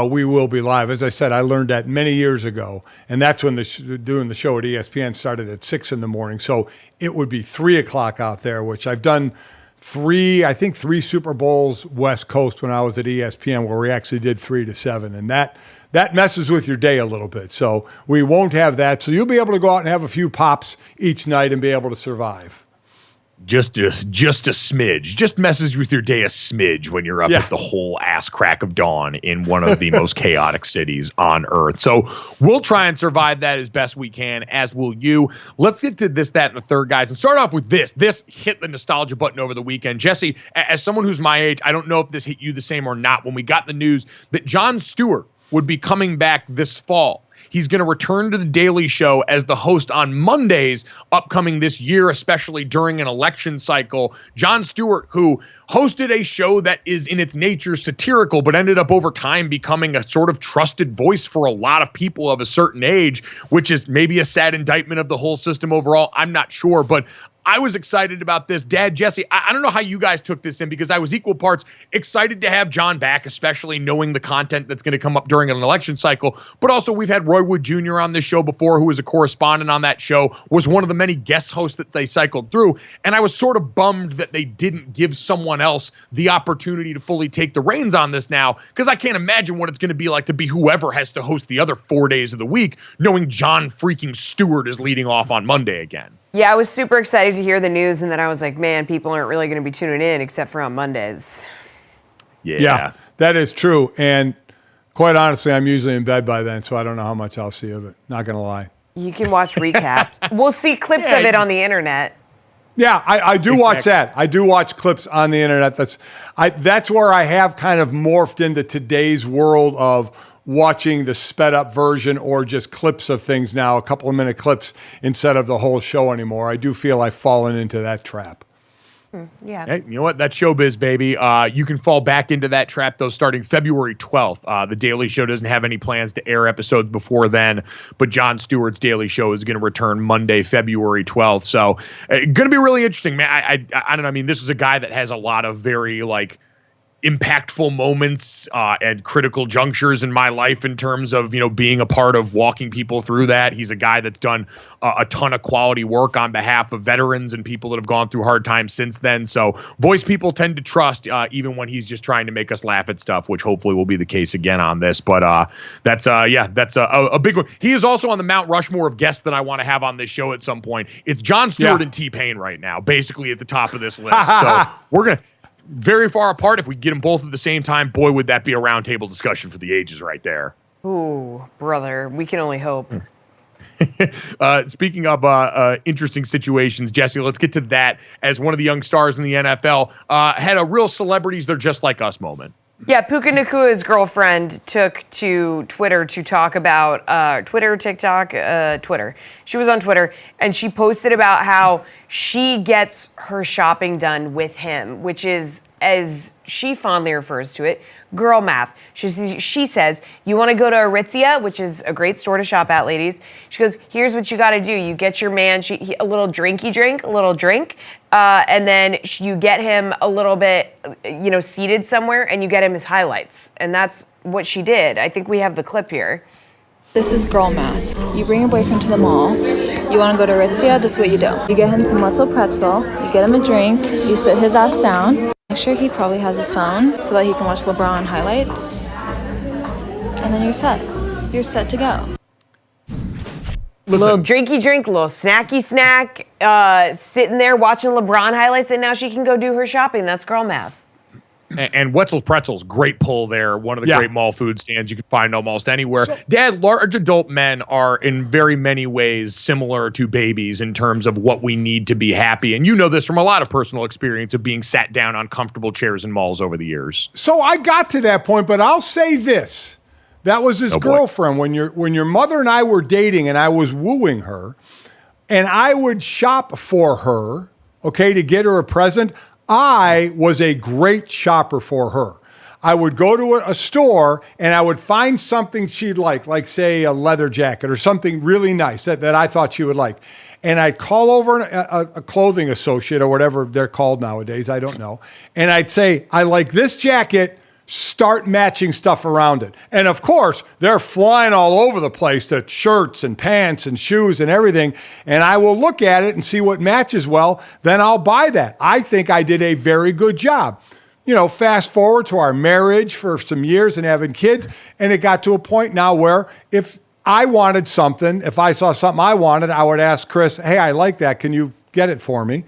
We will be live. As I said, I learned that many years ago, and that's when doing the show at ESPN started at 6 in the morning. So it would be 3 o'clock out there, which I've done three Super Bowls West Coast when I was at ESPN, where we actually did 3 to 7, and that messes with your day a little bit. So we won't have that. So you'll be able to go out and have a few pops each night and be able to survive. Just a smidge. Just messes with your day a smidge when you're up at the whole ass crack of dawn in one of the most chaotic cities on earth. So we'll try and survive that as best we can, as will you. Let's get to this, that, and the third, guys, and start off with this. This hit the nostalgia button over the weekend. Jesse, as someone who's my age, I don't know if this hit you the same or not. When we got the news that Jon Stewart would be coming back this fall. He's going to return to The Daily Show as the host on Mondays upcoming this year, especially during an election cycle. Jon Stewart, who hosted a show that is in its nature satirical, but ended up over time becoming a sort of trusted voice for a lot of people of a certain age, which is maybe a sad indictment of the whole system overall. I'm not sure, but I was excited about this. Dad, Jesse, I don't know how you guys took this in, because I was equal parts excited to have John back, especially knowing the content that's going to come up during an election cycle. But also, we've had Roy Wood Jr. on this show before, who was a correspondent on that show, was one of the many guest hosts that they cycled through. And I was sort of bummed that they didn't give someone else the opportunity to fully take the reins on this now, because I can't imagine what it's going to be like to be whoever has to host the other 4 days of the week, knowing Jon freaking Stewart is leading off on Monday again. Yeah, I was super excited to hear the news, and then I was like, man, people aren't really going to be tuning in except for on Mondays. Yeah, that is true. And quite honestly, I'm usually in bed by then, so I don't know how much I'll see of it. Not going to lie. You can watch recaps. We'll see clips of it on the internet. Yeah, I do watch that. I do watch clips on the internet. That's where I have kind of morphed into today's world of watching the sped up version or just clips of things now, a couple of minute clips instead of the whole show anymore. I do feel I've fallen into that trap. Yeah. Hey, you know what? That's showbiz, baby. You can fall back into that trap, though, starting February 12th. The Daily Show doesn't have any plans to air episodes before then, but Jon Stewart's Daily Show is going to return Monday, February 12th. So going to be really interesting, man. I don't know. I mean, this is a guy that has a lot of very, impactful moments and critical junctures in my life in terms of, being a part of walking people through that. He's a guy that's done a ton of quality work on behalf of veterans and people that have gone through hard times since then. So voice people tend to trust even when he's just trying to make us laugh at stuff, which hopefully will be the case again on this. But that's a big one. He is also on the Mount Rushmore of guests that I want to have on this show at some point. It's Jon Stewart and T-Pain right now, basically at the top of this list. So we're going to very far apart. If we get them both at the same time, boy, would that be a roundtable discussion for the ages right there. Ooh, brother, we can only hope. Speaking of interesting situations, Jesse, let's get to that. As one of the young stars in the NFL, had a real celebrities, they're just like us moment. Yeah, Puka Nakua's girlfriend took to Twitter to talk about Twitter. She was on Twitter, and she posted about how she gets her shopping done with him, which is, as she fondly refers to it, girl math. She says, you want to go to Aritzia, which is a great store to shop at, ladies. She goes, here's what you got to do. You get your man a little a little drink, and then you get him a little bit, seated somewhere, and you get him his highlights. And that's what she did. I think we have the clip here. This is girl math. You bring your boyfriend to the mall. You want to go to Aritzia, this is what you do. You get him some Wetzel pretzel, you get him a drink, you sit his ass down. Make sure he probably has his phone so that he can watch LeBron highlights. And then you're set. You're set to go. Little drinky drink, little snacky snack, sitting there watching LeBron highlights, and now she can go do her shopping. That's girl math. And Wetzel's Pretzels, great pull there. One of the great mall food stands you can find almost anywhere. Dad, large adult men are in very many ways similar to babies in terms of what we need to be happy. And you know this from a lot of personal experience of being sat down on comfortable chairs in malls over the years. So I got to that point, but I'll say this. That was his girlfriend. When your mother and I were dating and I was wooing her, and I would shop for her, to get her a present, I was a great shopper for her. I would go to a store and I would find something she'd like say a leather jacket or something really nice that I thought she would like. And I'd call over a clothing associate or whatever they're called nowadays, I don't know. And I'd say, I like this jacket, start matching stuff around it. And of course, they're flying all over the place, the shirts and pants and shoes and everything. And I will look at it and see what matches well, then I'll buy that. I think I did a very good job. Fast forward to our marriage for some years and having kids. And it got to a point now where if I wanted something, if I saw something I wanted, I would ask Chris, hey, I like that. Can you get it for me?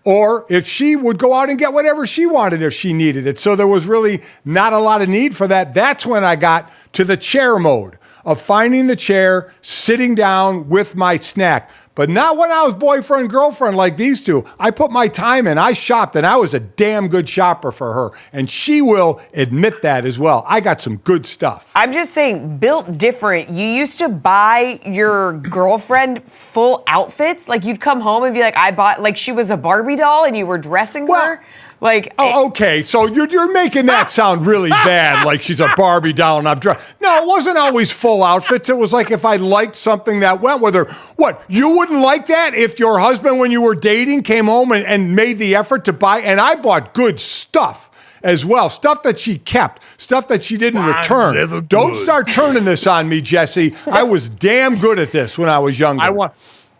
Or if she would go out and get whatever she wanted if she needed it. So there was really not a lot of need for that. That's when I got to the chair mode of finding the chair, sitting down with my snack. But not when I was boyfriend, girlfriend like these two. I put my time in. I shopped, and I was a damn good shopper for her. And she will admit that as well. I got some good stuff. I'm just saying, built different. You used to buy your girlfriend full outfits. Like, you'd come home and be like, I bought, like she was a Barbie doll and you were dressing her. Like, okay, so you're making that sound really bad, like she's a Barbie doll and I'm dressed. No, it wasn't always full outfits. It was like if I liked something that went with her. What, you wouldn't like that if your husband, when you were dating, came home and made the effort to buy? And I bought good stuff as well, stuff that she kept, stuff that she didn't return. Don't start turning this on me, Jesse. I was damn good at this when I was younger.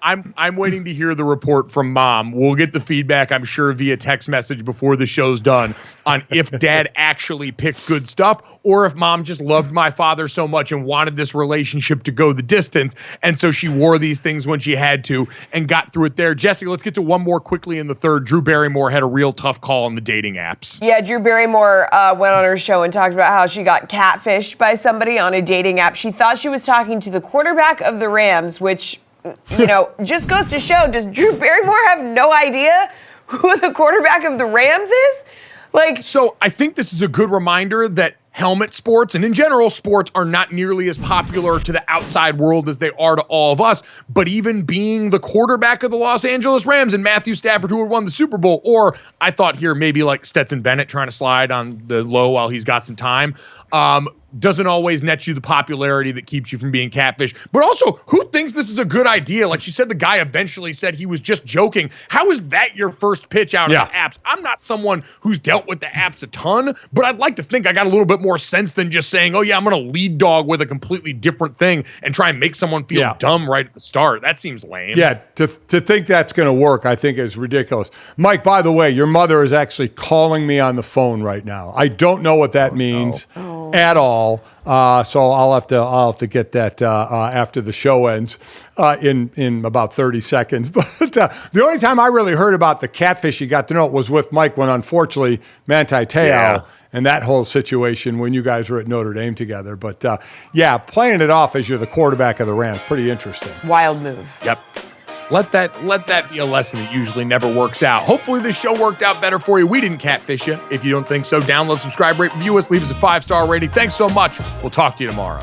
I'm waiting to hear the report from Mom. We'll get the feedback, I'm sure, via text message before the show's done on if Dad actually picked good stuff or if Mom just loved my father so much and wanted this relationship to go the distance. And so she wore these things when she had to and got through it there. Jesse, let's get to one more quickly in the third. Drew Barrymore had a real tough call on the dating apps. Yeah, Drew Barrymore went on her show and talked about how she got catfished by somebody on a dating app. She thought she was talking to the quarterback of the Rams, which, just goes to show, does Drew Barrymore have no idea who the quarterback of the Rams is? So I think this is a good reminder that helmet sports and in general sports are not nearly as popular to the outside world as they are to all of us. But even being the quarterback of the Los Angeles Rams and Matthew Stafford, who had won the Super Bowl, or I thought here maybe like Stetson Bennett trying to slide on the low while he's got some time, doesn't always net you the popularity that keeps you from being catfished. But also, who thinks this is a good idea? Like she said, the guy eventually said he was just joking. How is that your first pitch out of the apps? I'm not someone who's dealt with the apps a ton, but I'd like to think I got a little bit more sense than just saying, oh yeah, I'm going to lead dog with a completely different thing and try and make someone feel dumb right at the start. That seems lame. Yeah, to think that's going to work, I think is ridiculous. Mike, by the way, your mother is actually calling me on the phone right now. I don't know what that means at all. So I'll have to get that after the show ends in about 30 seconds. But the only time I really heard about the catfish you got to know it was with Mike when unfortunately Manti Te'o and that whole situation when you guys were at Notre Dame together. But playing it off as you're the quarterback of the Rams, pretty interesting. Wild move. Yep. Let that be a lesson that usually never works out. Hopefully this show worked out better for you. We didn't catfish you. If you don't think so, download, subscribe, rate, review us, leave us a 5-star rating. Thanks so much. We'll talk to you tomorrow.